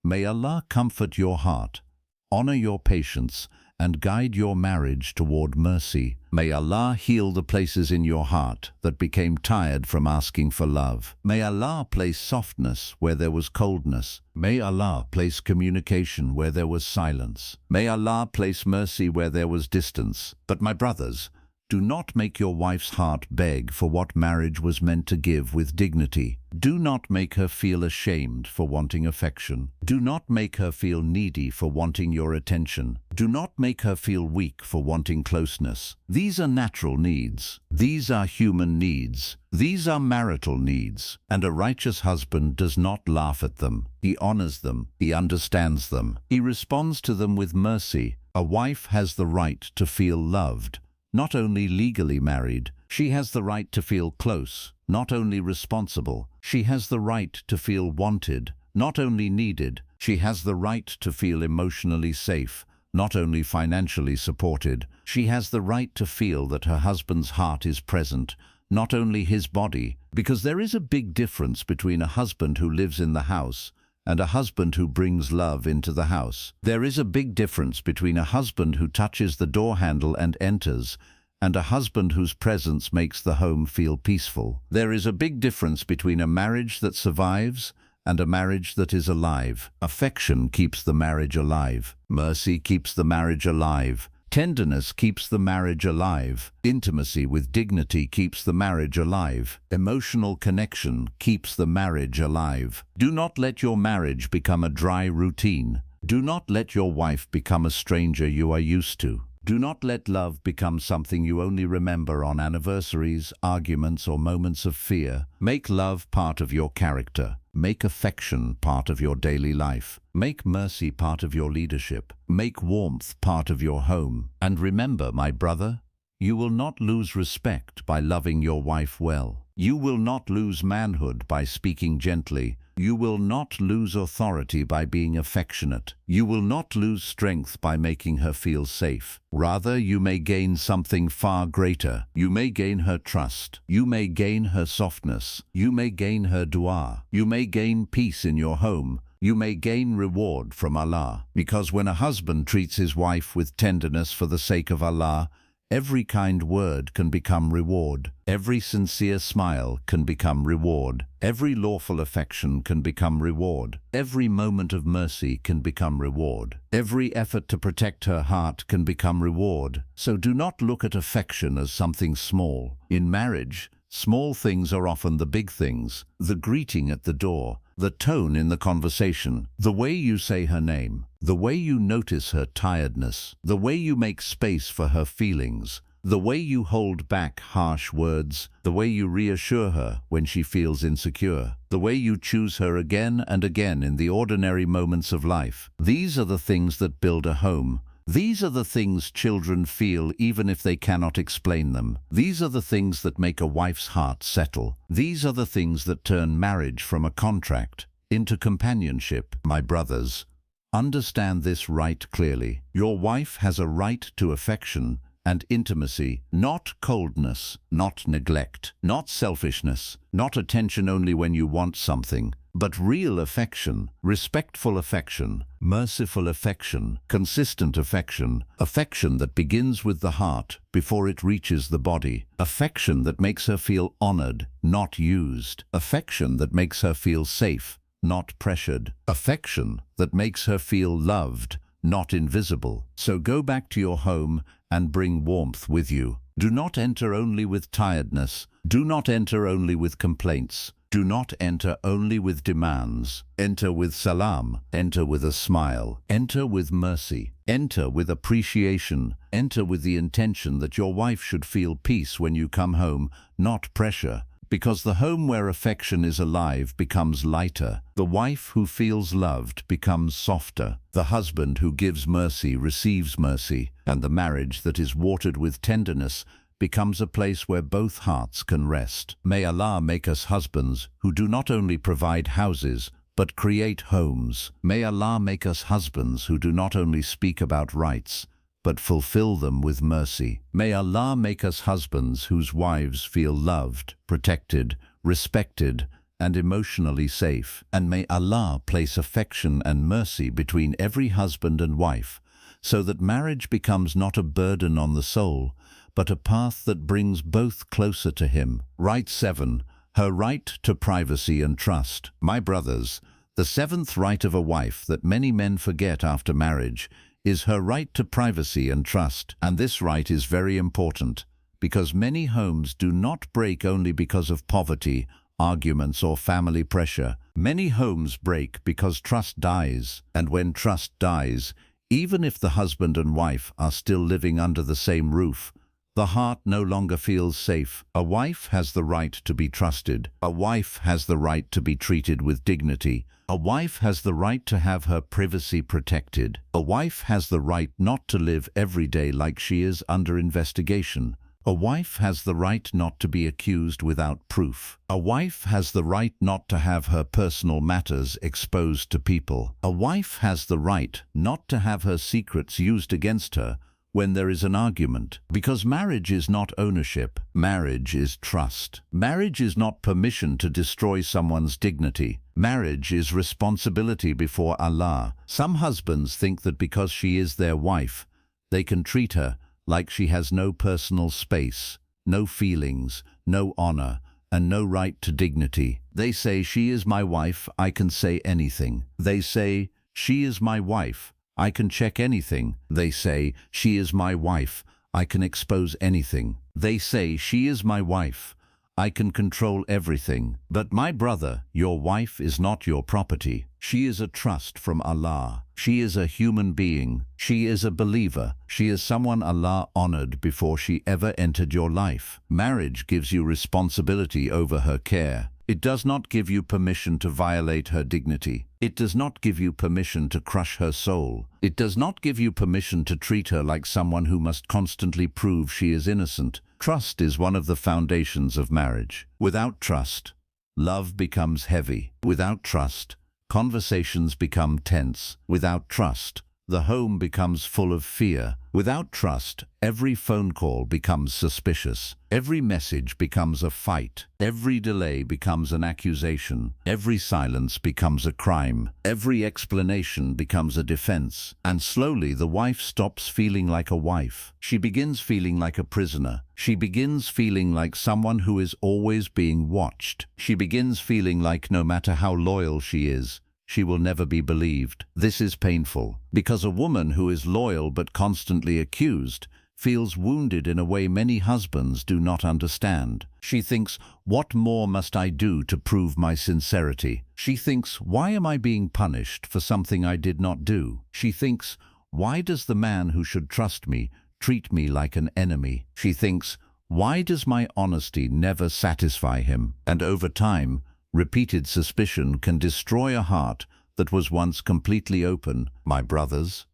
may Allah comfort your heart, honor your patience, and guide your marriage toward mercy. May Allah heal the places in your heart that became tired from asking for love. May Allah place softness where there was coldness. May Allah place communication where there was silence. May Allah place mercy where there was distance. But my brothers, do not make your wife's heart beg for what marriage was meant to give with dignity. Do not make her feel ashamed for wanting affection. Do not make her feel needy for wanting your attention. Do not make her feel weak for wanting closeness. These are natural needs. These are human needs. These are marital needs. And a righteous husband does not laugh at them. He honors them. He understands them. He responds to them with mercy. A wife has the right to feel loved. Not only legally married, she has the right to feel close, not only responsible. She has the right to feel wanted, not only needed. She has the right to feel emotionally safe, not only financially supported. She has the right to feel that her husband's heart is present, not only his body, because there is a big difference between a husband who lives in the house and a husband who brings love into the house. There is a big difference between a husband who touches the door handle and enters, and a husband whose presence makes the home feel peaceful. There is a big difference between a marriage that survives and a marriage that is alive. Affection keeps the marriage alive. Mercy keeps the marriage alive. Tenderness keeps the marriage alive. Intimacy with dignity keeps the marriage alive. Emotional connection keeps the marriage alive. Do not let your marriage become a dry routine. Do not let your wife become a stranger you are used to. Do not let love become something you only remember on anniversaries, arguments, or moments of fear. Make love part of your character. Make affection part of your daily life. Make mercy part of your leadership. Make warmth part of your home. And remember, my brother, you will not lose respect by loving your wife well. You will not lose manhood by speaking gently, You will not lose authority by being affectionate. You will not lose strength by making her feel safe. Rather, you may gain something far greater. You may gain her trust. You may gain her softness. You may gain her dua. You may gain peace in your home. You may gain reward from Allah. Because when a husband treats his wife with tenderness for the sake of Allah, every kind word can become reward. Every sincere smile can become reward. Every lawful affection can become reward. Every moment of mercy can become reward. Every effort to protect her heart can become reward. So do not look at affection as something small. In marriage, small things are often the big things. The greeting at the door, the tone in the conversation, the way you say her name, the way you notice her tiredness, the way you make space for her feelings, the way you hold back harsh words, the way you reassure her when she feels insecure, the way you choose her again and again in the ordinary moments of life. These are the things that build a home. These are the things children feel even if they cannot explain them. These are the things that make a wife's heart settle. These are the things that turn marriage from a contract into companionship. My brothers, understand this right clearly. Your wife has a right to affection and intimacy, not coldness, not neglect, not selfishness, not attention only when you want something, but real affection, respectful affection, merciful affection, consistent affection, affection that begins with the heart before it reaches the body, affection that makes her feel honored, not used, affection that makes her feel safe, not pressured, affection that makes her feel loved, not invisible. So go back to your home and bring warmth with you. Do not enter only with tiredness. Do not enter only with complaints. Do not enter only with demands. Enter with salam. Enter with a smile. Enter with mercy. Enter with appreciation. Enter with the intention that your wife should feel peace when you come home, not pressure. Because the home where affection is alive becomes lighter. The wife who feels loved becomes softer. The husband who gives mercy receives mercy. And the marriage that is watered with tenderness becomes a place where both hearts can rest. May Allah make us husbands who do not only provide houses, but create homes. May Allah make us husbands who do not only speak about rights, but fulfill them with mercy. May Allah make us husbands whose wives feel loved, protected, respected, and emotionally safe. And may Allah place affection and mercy between every husband and wife, so that marriage becomes not a burden on the soul, but a path that brings both closer to Him. Right 7. Her right to privacy and trust. My brothers, the seventh right of a wife that many men forget after marriage is her right to privacy and trust. And this right is very important, because many homes do not break only because of poverty, arguments, or family pressure. Many homes break because trust dies. And when trust dies, even if the husband and wife are still living under the same roof, the heart no longer feels safe. A wife has the right to be trusted. A wife has the right to be treated with dignity. A wife has the right to have her privacy protected. A wife has the right not to live every day like she is under investigation. A wife has the right not to be accused without proof. A wife has the right not to have her personal matters exposed to people. A wife has the right not to have her secrets used against her when there is an argument. Because marriage is not ownership, marriage is trust. Marriage is not permission to destroy someone's dignity. Marriage is responsibility before Allah. Some husbands think that because she is their wife, they can treat her like she has no personal space, no feelings, no honor, and no right to dignity. They say, "She is my wife, I can say anything." They say, "She is my wife, I can check anything." They say, "She is my wife, I can expose anything." They say, "She is my wife, I can control everything." But my brother, your wife is not your property. She is a trust from Allah. She is a human being. She is a believer. She is someone Allah honored before she ever entered your life. Marriage gives you responsibility over her care. It does not give you permission to violate her dignity. It does not give you permission to crush her soul. It does not give you permission to treat her like someone who must constantly prove she is innocent. Trust is one of the foundations of marriage. Without trust, love becomes heavy. Without trust, conversations become tense. Without trust, the home becomes full of fear. Without trust, every phone call becomes suspicious. Every message becomes a fight. Every delay becomes an accusation. Every silence becomes a crime. Every explanation becomes a defense. And slowly the wife stops feeling like a wife. She begins feeling like a prisoner. She begins feeling like someone who is always being watched. She begins feeling like no matter how loyal she is, she will never be believed. This is painful, because a woman who is loyal but constantly accused feels wounded in a way many husbands do not understand. She thinks, what more must I do to prove my sincerity? She thinks, why am I being punished for something I did not do? She thinks, why does the man who should trust me treat me like an enemy? She thinks, why does my honesty never satisfy him? And over time, repeated suspicion can destroy a heart that was once completely open. My brothers,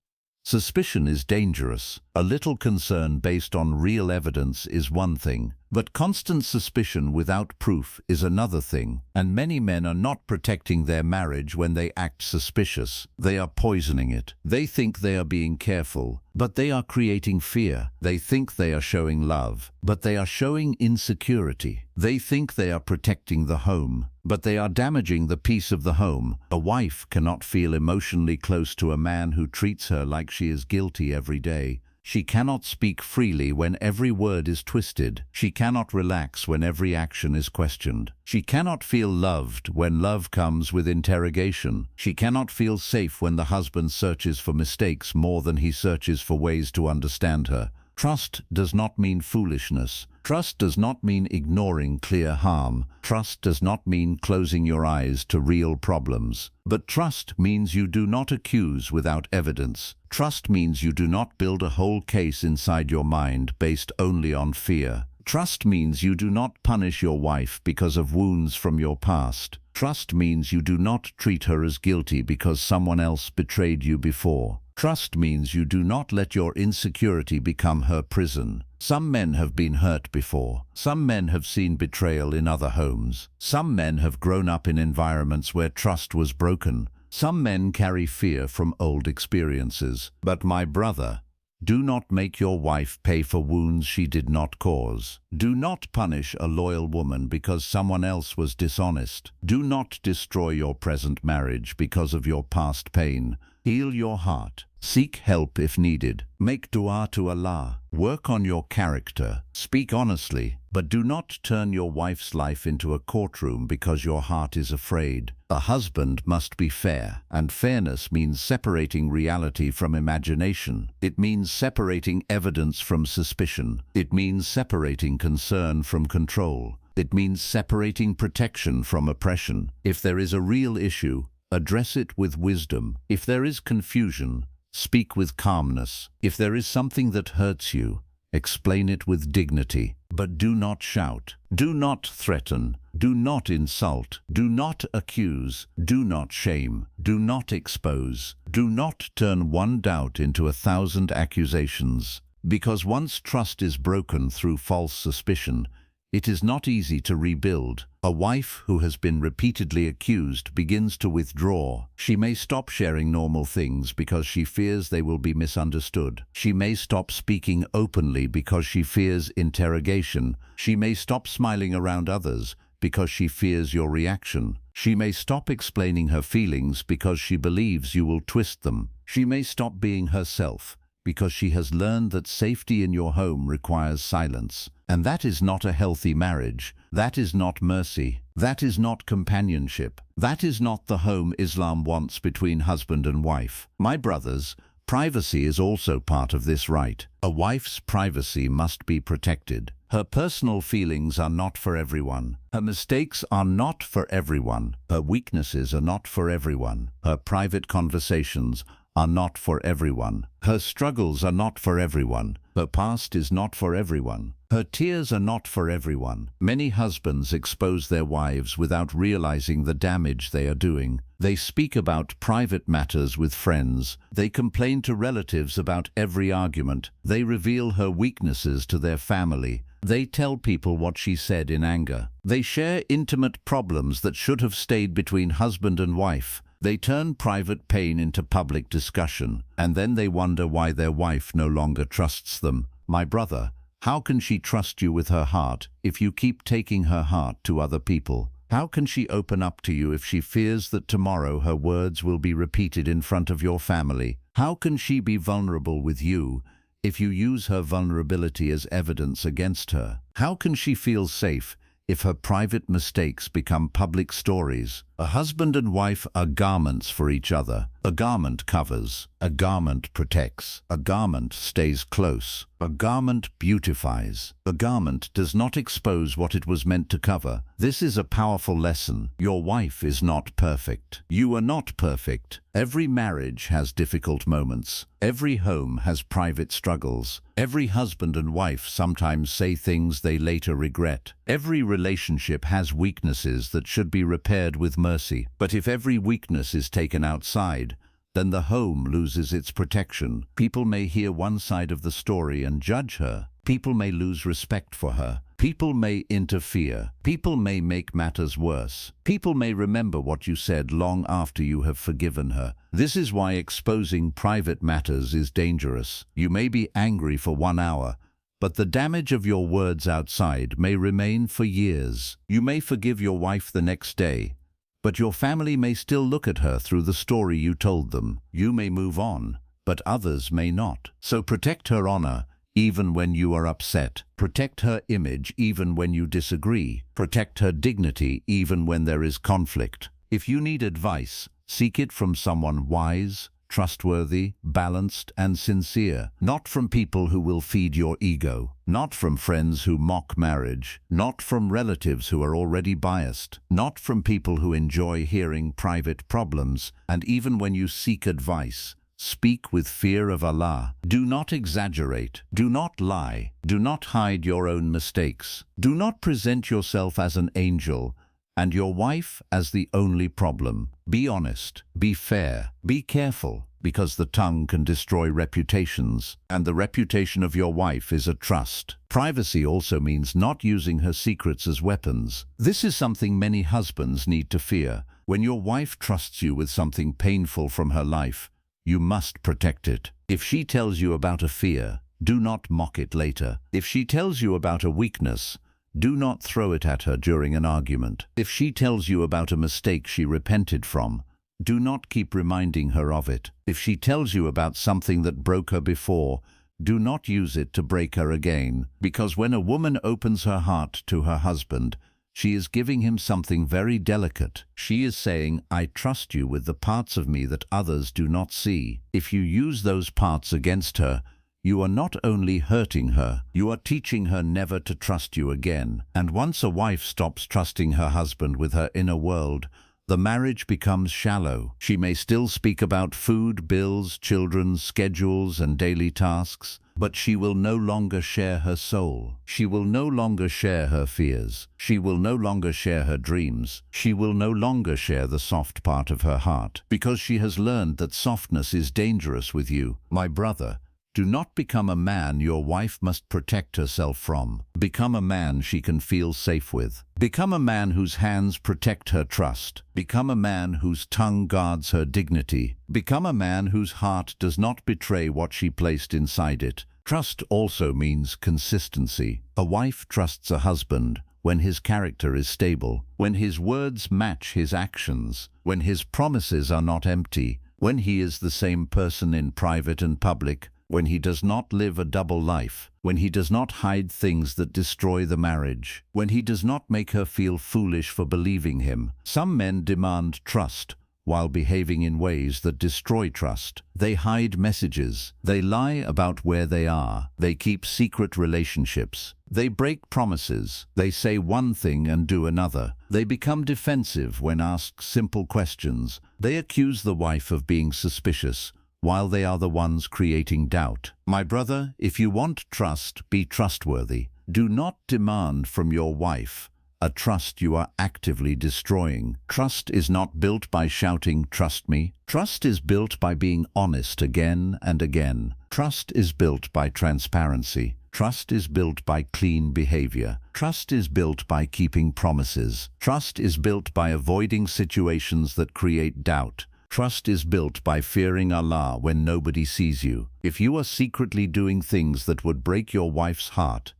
suspicion is dangerous. A little concern based on real evidence is one thing, but constant suspicion without proof is another thing. And many men are not protecting their marriage when they act suspicious. They are poisoning it. They think they are being careful, but they are creating fear. They think they are showing love, but they are showing insecurity. They think they are protecting the home, but they are damaging the peace of the home. A wife cannot feel emotionally close to a man who treats her like she is guilty every day. She cannot speak freely when every word is twisted. She cannot relax when every action is questioned. She cannot feel loved when love comes with interrogation. She cannot feel safe when the husband searches for mistakes more than he searches for ways to understand her. Trust does not mean foolishness. Trust does not mean ignoring clear harm. Trust does not mean closing your eyes to real problems. But trust means you do not accuse without evidence. Trust means you do not build a whole case inside your mind based only on fear. Trust means you do not punish your wife because of wounds from your past. Trust means you do not treat her as guilty because someone else betrayed you before. Trust means you do not let your insecurity become her prison. Some men have been hurt before. Some men have seen betrayal in other homes. Some men have grown up in environments where trust was broken. Some men carry fear from old experiences. But my brother, do not make your wife pay for wounds she did not cause. Do not punish a loyal woman because someone else was dishonest. Do not destroy your present marriage because of your past pain. Heal your heart. Seek help if needed. Make dua to Allah. Work on your character. Speak honestly, but do not turn your wife's life into a courtroom because your heart is afraid. A husband must be fair, and fairness means separating reality from imagination. It means separating evidence from suspicion. It means separating concern from control. It means separating protection from oppression. If there is a real issue, address it with wisdom. If there is confusion, speak with calmness. If there is something that hurts you, explain it with dignity. But do not shout. Do not threaten. Do not insult. Do not accuse. Do not shame. Do not expose. Do not turn one doubt into 1,000 accusations. Because once trust is broken through false suspicion, it is not easy to rebuild. A wife who has been repeatedly accused begins to withdraw. She may stop sharing normal things because she fears they will be misunderstood. She may stop speaking openly because she fears interrogation. She may stop smiling around others because she fears your reaction. She may stop explaining her feelings because she believes you will twist them. She may stop being herself because she has learned that safety in your home requires silence. And that is not a healthy marriage. That is not mercy. That is not companionship. That is not the home Islam wants between husband and wife. My brothers, privacy is also part of this right. A wife's privacy must be protected. Her personal feelings are not for everyone. Her mistakes are not for everyone. Her weaknesses are not for everyone. Her private conversations are not for everyone. Her struggles are not for everyone. Her past is not for everyone. Her tears are not for everyone. Many husbands expose their wives without realizing the damage they are doing. They speak about private matters with friends. They complain to relatives about every argument. They reveal her weaknesses to their family. They tell people what she said in anger. They share intimate problems that should have stayed between husband and wife. They turn private pain into public discussion, and then they wonder why their wife no longer trusts them. My brother, how can she trust you with her heart if you keep taking her heart to other people? How can she open up to you if she fears that tomorrow her words will be repeated in front of your family? How can she be vulnerable with you if you use her vulnerability as evidence against her? How can she feel safe if her private mistakes become public stories? A husband and wife are garments for each other. A garment covers, a garment protects, a garment stays close, a garment beautifies. A garment does not expose what it was meant to cover. This is a powerful lesson. Your wife is not perfect. You are not perfect. Every marriage has difficult moments. Every home has private struggles. Every husband and wife sometimes say things they later regret. Every relationship has weaknesses that should be repaired with mercy. But if every weakness is taken outside, then the home loses its protection. People may hear one side of the story and judge her. People may lose respect for her. People may interfere. People may make matters worse. People may remember what you said long after you have forgiven her. This is why exposing private matters is dangerous. You may be angry for 1 hour, but the damage of your words outside may remain for years. You may forgive your wife the next day, but your family may still look at her through the story you told them. You may move on, but others may not. So protect her honor even when you are upset. Protect her image even when you disagree. Protect her dignity even when there is conflict. If you need advice, seek it from someone wise, trustworthy, balanced, and sincere. Not from people who will feed your ego. Not from friends who mock marriage. Not from relatives who are already biased. Not from people who enjoy hearing private problems. And even when you seek advice, speak with fear of Allah. Do not exaggerate. Do not lie. Do not hide your own mistakes. Do not present yourself as an angel and your wife as the only problem. Be honest. Be fair. Be careful, because the tongue can destroy reputations, and the reputation of your wife is a trust. Privacy also means not using her secrets as weapons. This is something many husbands need to fear. When your wife trusts you with something painful from her life, you must protect it. If she tells you about a fear, do not mock it later. If she tells you about a weakness, do not throw it at her during an argument. If she tells you about a mistake she repented from, do not keep reminding her of it. If she tells you about something that broke her before, do not use it to break her again. Because when a woman opens her heart to her husband, she is giving him something very delicate. She is saying, I trust you with the parts of me that others do not see. If you use those parts against her, you are not only hurting her, you are teaching her never to trust you again. And once a wife stops trusting her husband with her inner world, the marriage becomes shallow. She may still speak about food, bills, children, schedules, and daily tasks, but she will no longer share her soul. She will no longer share her fears. She will no longer share her dreams. She will no longer share the soft part of her heart, because she has learned that softness is dangerous with you. My brother, do not become a man your wife must protect herself from. Become a man she can feel safe with. Become a man whose hands protect her trust. Become a man whose tongue guards her dignity. Become a man whose heart does not betray what she placed inside it. Trust also means consistency. A wife trusts a husband when his character is stable, when his words match his actions, when his promises are not empty, when he is the same person in private and public, when he does not live a double life, when he does not hide things that destroy the marriage, when he does not make her feel foolish for believing him. Some men demand trust while behaving in ways that destroy trust. They hide messages. They lie about where they are. They keep secret relationships. They break promises. They say one thing and do another. They become defensive when asked simple questions. They accuse the wife of being suspicious, while they are the ones creating doubt. My brother, if you want trust, be trustworthy. Do not demand from your wife a trust you are actively destroying. Trust is not built by shouting, "Trust me." Trust is built by being honest again and again. Trust is built by transparency. Trust is built by clean behavior. Trust is built by keeping promises. Trust is built by avoiding situations that create doubt. Trust is built by fearing Allah when nobody sees you. If you are secretly doing things that would break your wife's heart,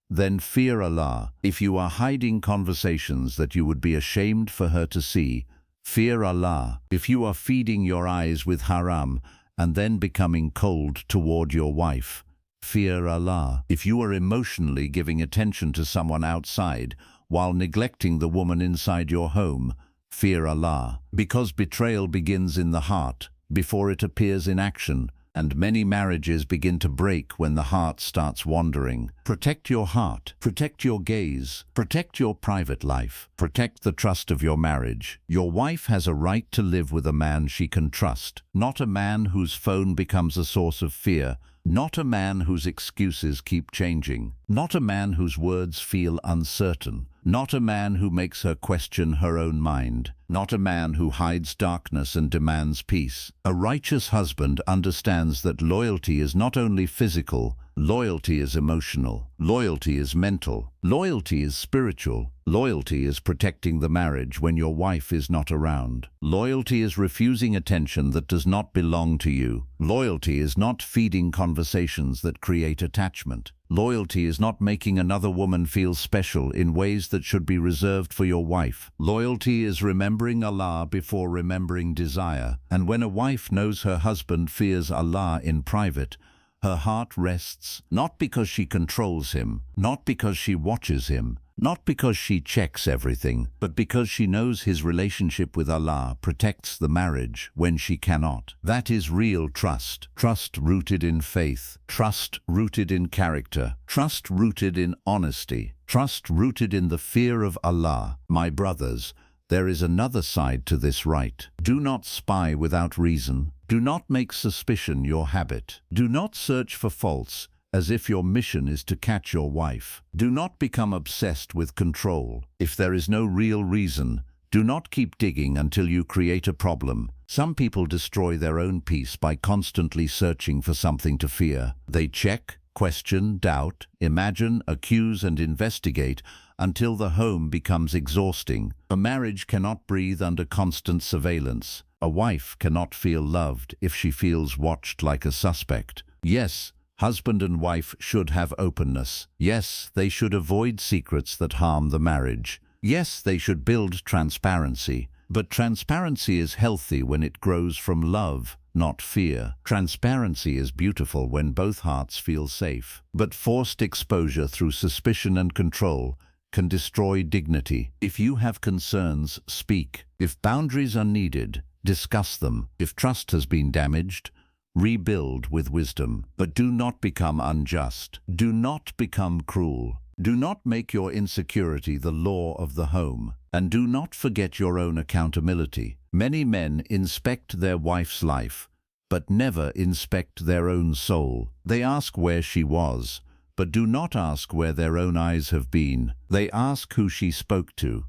then fear Allah. If you are hiding conversations that you would be ashamed for her to see, fear Allah. If you are feeding your eyes with haram and then becoming cold toward your wife, fear Allah. If you are emotionally giving attention to someone outside while neglecting the woman inside your home, fear Allah. Because betrayal begins in the heart before it appears in action, and many marriages begin to break when the heart starts wandering. Protect your heart. Protect your gaze. Protect your private life. Protect the trust of your marriage. Your wife has a right to live with a man she can trust, not a man whose phone becomes a source of fear, not a man whose excuses keep changing, not a man whose words feel uncertain, not a man who makes her question her own mind, not a man who hides darkness and demands peace. A righteous husband understands that loyalty is not only physical, loyalty is emotional, loyalty is mental, loyalty is spiritual. Loyalty is protecting the marriage when your wife is not around. Loyalty is refusing attention that does not belong to you. Loyalty is not feeding conversations that create attachment. Loyalty is not making another woman feel special in ways that should be reserved for your wife. Loyalty is remembering Allah before remembering desire. And when a wife knows her husband fears Allah in private, her heart rests, not because she controls him, not because she watches him, not because she checks everything, but because she knows his relationship with Allah protects the marriage when she cannot. That is real trust. Trust rooted in faith. Trust rooted in character. Trust rooted in honesty. Trust rooted in the fear of Allah. My brothers, there is another side to this right. Do not spy without reason. Do not make suspicion your habit. Do not search for faults as if your mission is to catch your wife. Do not become obsessed with control. If there is no real reason, do not keep digging until you create a problem. Some people destroy their own peace by constantly searching for something to fear. They check, question, doubt, imagine, accuse, and investigate until the home becomes exhausting. A marriage cannot breathe under constant surveillance. A wife cannot feel loved if she feels watched like a suspect. Yes, husband and wife should have openness. Yes, they should avoid secrets that harm the marriage. Yes, they should build transparency. But transparency is healthy when it grows from love, not fear. Transparency is beautiful when both hearts feel safe. But forced exposure through suspicion and control can destroy dignity. If you have concerns, speak. If boundaries are needed, discuss them. If trust has been damaged, rebuild with wisdom. But do not become unjust. Do not become cruel. Do not make your insecurity the law of the home. And do not forget your own accountability. Many men inspect their wife's life, but never inspect their own soul. They ask where she was, but do not ask where their own eyes have been. They ask who she spoke to,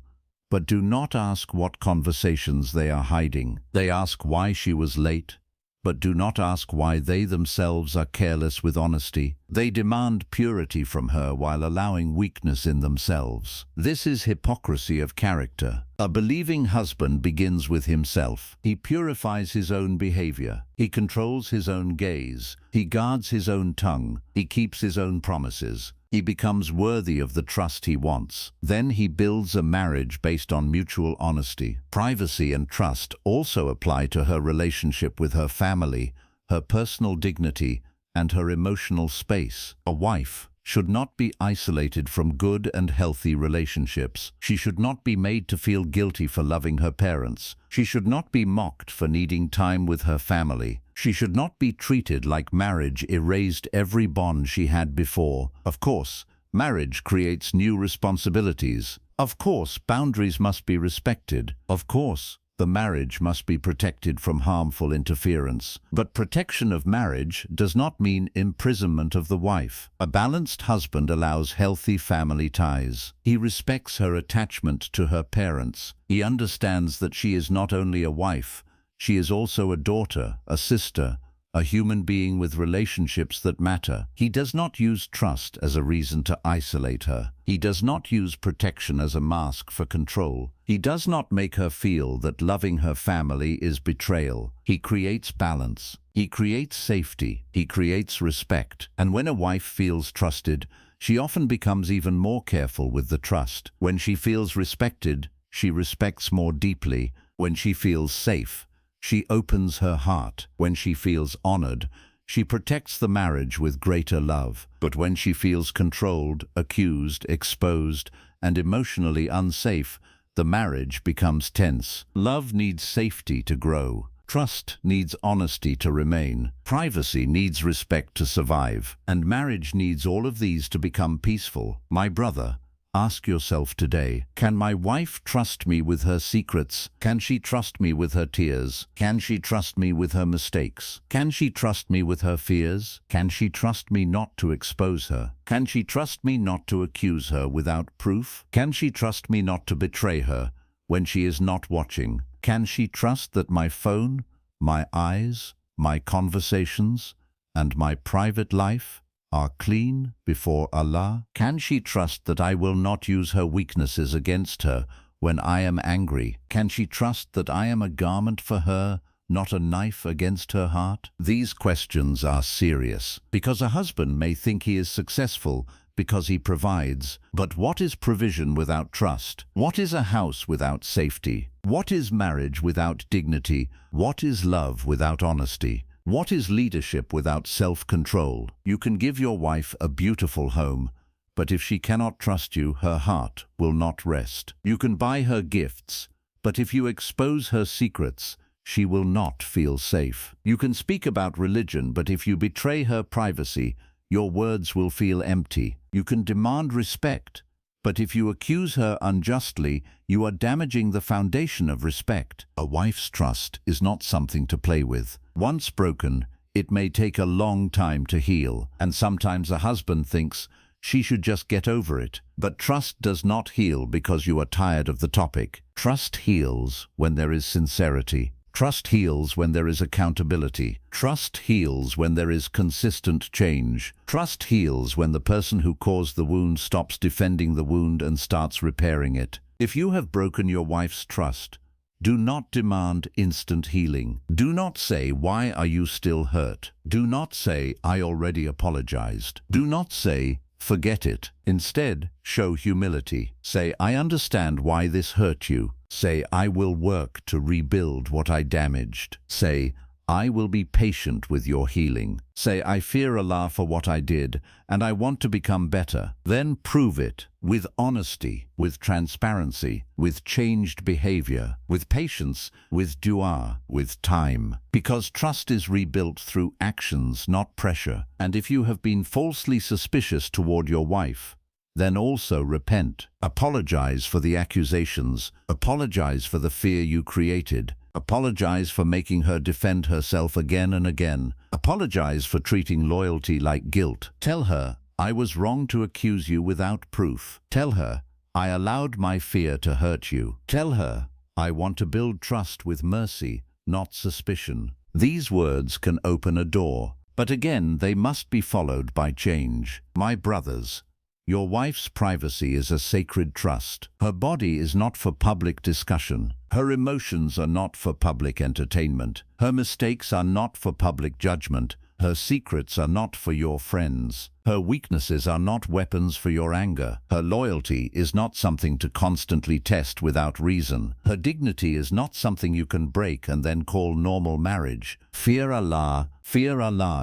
but do not ask what conversations they are hiding. They ask why she was late, but do not ask why they themselves are careless with honesty. They demand purity from her while allowing weakness in themselves. This is hypocrisy of character. A believing husband begins with himself. He purifies his own behavior. He controls his own gaze. He guards his own tongue. He keeps his own promises. He becomes worthy of the trust he wants. Then he builds a marriage based on mutual honesty. Privacy and trust also apply to her relationship with her family, her personal dignity, and her emotional space. A wife should not be isolated from good and healthy relationships. She should not be made to feel guilty for loving her parents. She should not be mocked for needing time with her family. She should not be treated like marriage erased every bond she had before. Of course, marriage creates new responsibilities. Of course, boundaries must be respected. Of course, The marriage must be protected from harmful interference. But protection of marriage does not mean imprisonment of the wife. A balanced husband allows healthy family ties. He respects her attachment to her parents. He understands that she is not only a wife, she is also a daughter, a sister, a human being with relationships that matter. He does not use trust as a reason to isolate her. He does not use protection as a mask for control. He does not make her feel that loving her family is betrayal. He creates balance. He creates safety. He creates respect. And when a wife feels trusted, she often becomes even more careful with the trust. When she feels respected, she respects more deeply. When she feels safe, she opens her heart. When she feels honored, she protects the marriage with greater love. But when she feels controlled, accused, exposed, and emotionally unsafe, the marriage becomes tense. Love needs safety to grow. Trust needs honesty to remain. Privacy needs respect to survive. And marriage needs all of these to become peaceful. My brother, ask yourself today, can my wife trust me with her secrets? Can she trust me with her tears? Can she trust me with her mistakes? Can she trust me with her fears? Can she trust me not to expose her? Can she trust me not to accuse her without proof? Can she trust me not to betray her when she is not watching? Can she trust that my phone, my eyes, my conversations, and my private life are clean before Allah? Can she trust that I will not use her weaknesses against her when I am angry? Can she trust that I am a garment for her, not a knife against her heart? These questions are serious, because a husband may think he is successful because he provides. But what is provision without trust? What is a house without safety? What is marriage without dignity? What is love without honesty? What is leadership without self-control? You can give your wife a beautiful home, but if she cannot trust you, her heart will not rest. You can buy her gifts, but if you expose her secrets, she will not feel safe. You can speak about religion, but if you betray her privacy, your words will feel empty. You can demand respect, but if you accuse her unjustly, you are damaging the foundation of respect. A wife's trust is not something to play with. Once broken, it may take a long time to heal, and sometimes a husband thinks she should just get over it. But trust does not heal because you are tired of the topic. Trust heals when there is sincerity. Trust heals when there is accountability. Trust heals when there is consistent change. Trust heals when the person who caused the wound stops defending the wound and starts repairing it. If you have broken your wife's trust, do not demand instant healing. Do not say, "Why are you still hurt?" Do not say, "I already apologized." Do not say, "Forget it." Instead, show humility. Say, "I understand why this hurt you." Say, "I will work to rebuild what I damaged." Say, "I will be patient with your healing." Say, "I fear Allah for what I did, and I want to become better." Then prove it with honesty, with transparency, with changed behavior, with patience, with dua, with time. Because trust is rebuilt through actions, not pressure. And if you have been falsely suspicious toward your wife, then also repent. Apologize for the accusations. Apologize for the fear you created. Apologize for making her defend herself again and again. Apologize for treating loyalty like guilt. Tell her, "I was wrong to accuse you without proof." Tell her, "I allowed my fear to hurt you." Tell her, "I want to build trust with mercy, not suspicion." These words can open a door, but again they must be followed by change. My brothers, your wife's privacy is a sacred trust. Her body is not for public discussion. Her emotions are not for public entertainment. Her mistakes are not for public judgment. Her secrets are not for your friends. Her weaknesses are not weapons for your anger. Her loyalty is not something to constantly test without reason. Her dignity is not something you can break and then call normal marriage. Fear Allah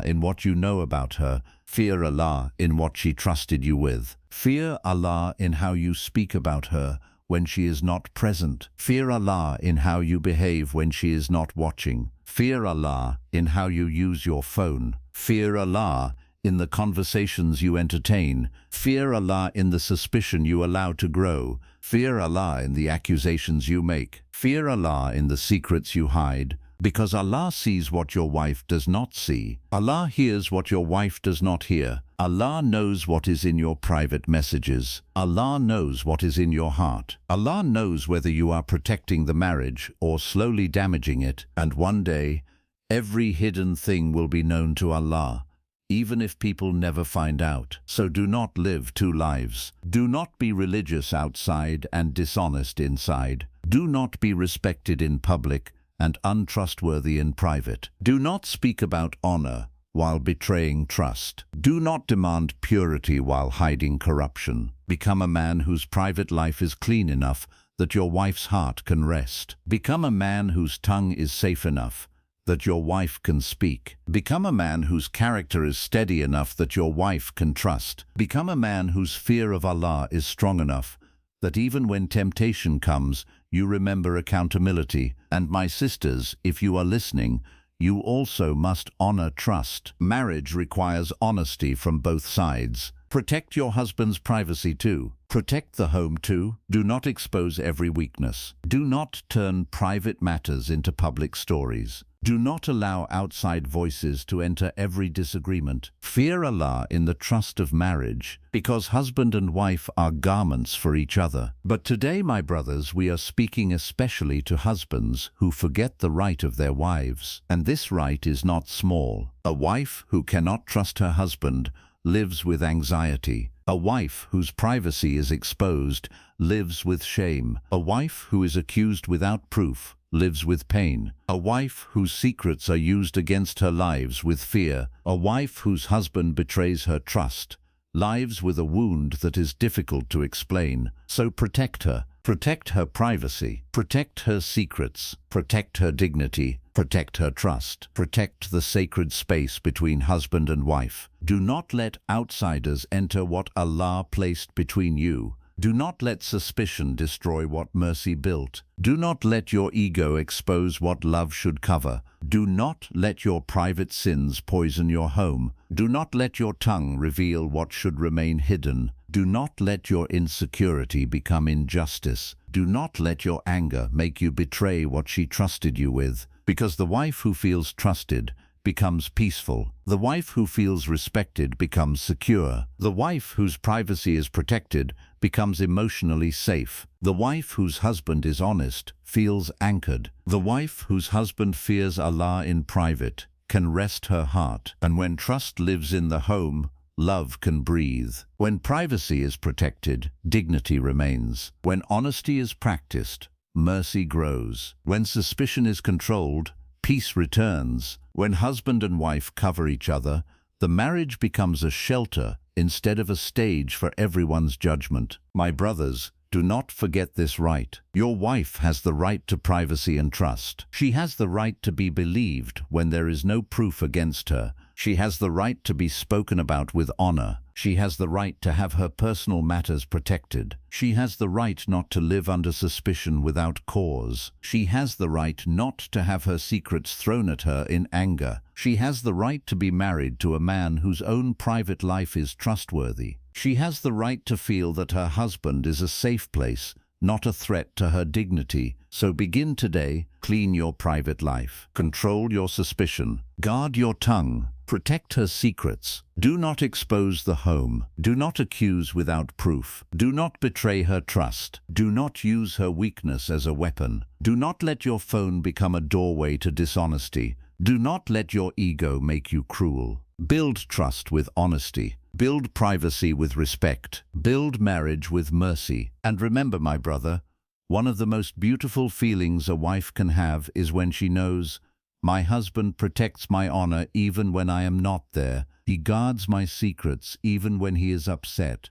in what you know about her. Fear Allah in what she trusted you with. Fear Allah in how you speak about her when she is not present. Fear Allah in how you behave when she is not watching. Fear Allah in how you use your phone. Fear Allah in the conversations you entertain. Fear Allah in the suspicion you allow to grow. Fear Allah in the accusations you make. Fear Allah in the secrets you hide, because Allah sees what your wife does not see. Allah hears what your wife does not hear. Allah knows what is in your private messages. Allah knows what is in your heart. Allah knows whether you are protecting the marriage or slowly damaging it. And one day, every hidden thing will be known to Allah, even if people never find out. So do not live two lives. Do not be religious outside and dishonest inside. Do not be respected in public and untrustworthy in private. Do not speak about honor while betraying trust. Do not demand purity while hiding corruption. Become a man whose private life is clean enough that your wife's heart can rest. Become a man whose tongue is safe enough that your wife can speak. Become a man whose character is steady enough that your wife can trust. Become a man whose fear of Allah is strong enough that even when temptation comes, you remember accountability. And my sisters, if you are listening, you also must honor trust. Marriage requires honesty from both sides. Protect your husband's privacy too. Protect the home too. Do not expose every weakness. Do not turn private matters into public stories. Do not allow outside voices to enter every disagreement. Fear Allah in the trust of marriage, because husband and wife are garments for each other. But today, my brothers, we are speaking especially to husbands who forget the right of their wives. And this right is not small. A wife who cannot trust her husband lives with anxiety. A wife whose privacy is exposed lives with shame. A wife who is accused without proof lives with pain. A wife whose secrets are used against her lives with fear. A wife whose husband betrays her trust lives with a wound that is difficult to explain. So protect her. Protect her privacy. Protect her secrets. Protect her dignity. Protect her trust. Protect the sacred space between husband and wife. Do not let outsiders enter what Allah placed between you. Do not let suspicion destroy what mercy built. Do not let your ego expose what love should cover. Do not let your private sins poison your home. Do not let your tongue reveal what should remain hidden. Do not let your insecurity become injustice. Do not let your anger make you betray what she trusted you with. Because the wife who feels trusted becomes peaceful. The wife who feels respected becomes secure. The wife whose privacy is protected becomes emotionally safe. The wife whose husband is honest feels anchored. The wife whose husband fears Allah in private can rest her heart. And when trust lives in the home, love can breathe. When privacy is protected, dignity remains. When honesty is practiced, mercy grows. When suspicion is controlled, peace returns. When husband and wife cover each other, the marriage becomes a shelter instead of a stage for everyone's judgment. My brothers, do not forget this right. Your wife has the right to privacy and trust. She has the right to be believed when there is no proof against her. She has the right to be spoken about with honor. She has the right to have her personal matters protected. She has the right not to live under suspicion without cause. She has the right not to have her secrets thrown at her in anger. She has the right to be married to a man whose own private life is trustworthy. She has the right to feel that her husband is a safe place, not a threat to her dignity. So begin today. Clean your private life. Control your suspicion. Guard your tongue. Protect her secrets. Do not expose the home. Do not accuse without proof. Do not betray her trust. Do not use her weakness as a weapon. Do not let your phone become a doorway to dishonesty. Do not let your ego make you cruel. Build trust with honesty. Build privacy with respect. Build marriage with mercy. And remember, my brother, one of the most beautiful feelings a wife can have is when she knows, my husband protects my honor even when I am not there. He guards my secrets even when he is upset.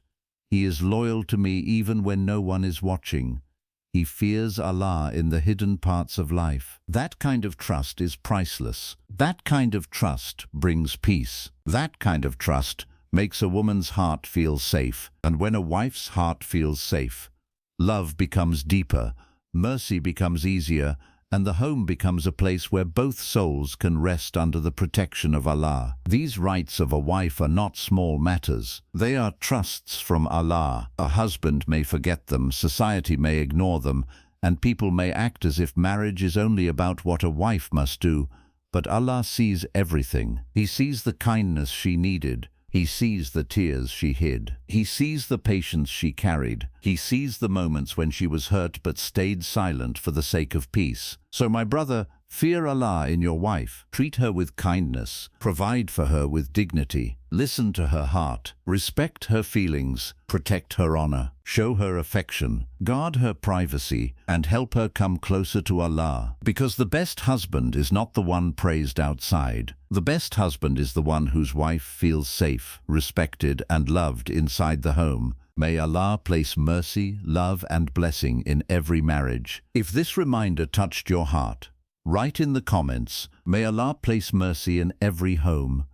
He is loyal to me even when no one is watching. He fears Allah in the hidden parts of life. That kind of trust is priceless. That kind of trust brings peace. That kind of trust makes a woman's heart feel safe. And when a wife's heart feels safe, love becomes deeper, mercy becomes easier, and the home becomes a place where both souls can rest under the protection of Allah. These rights of a wife are not small matters. They are trusts from Allah. A husband may forget them, society may ignore them, and people may act as if marriage is only about what a wife must do, but Allah sees everything. He sees the kindness she needed. He sees the tears she hid. He sees the patience she carried. He sees the moments when she was hurt but stayed silent for the sake of peace. So my brother, fear Allah in your wife. Treat her with kindness. Provide for her with dignity. Listen to her heart. Respect her feelings. Protect her honor. Show her affection. Guard her privacy and help her come closer to Allah. Because the best husband is not the one praised outside. The best husband is the one whose wife feels safe, respected and loved inside the home. May Allah place mercy, love and blessing in every marriage. If this reminder touched your heart, write in the comments, may Allah place mercy in every home.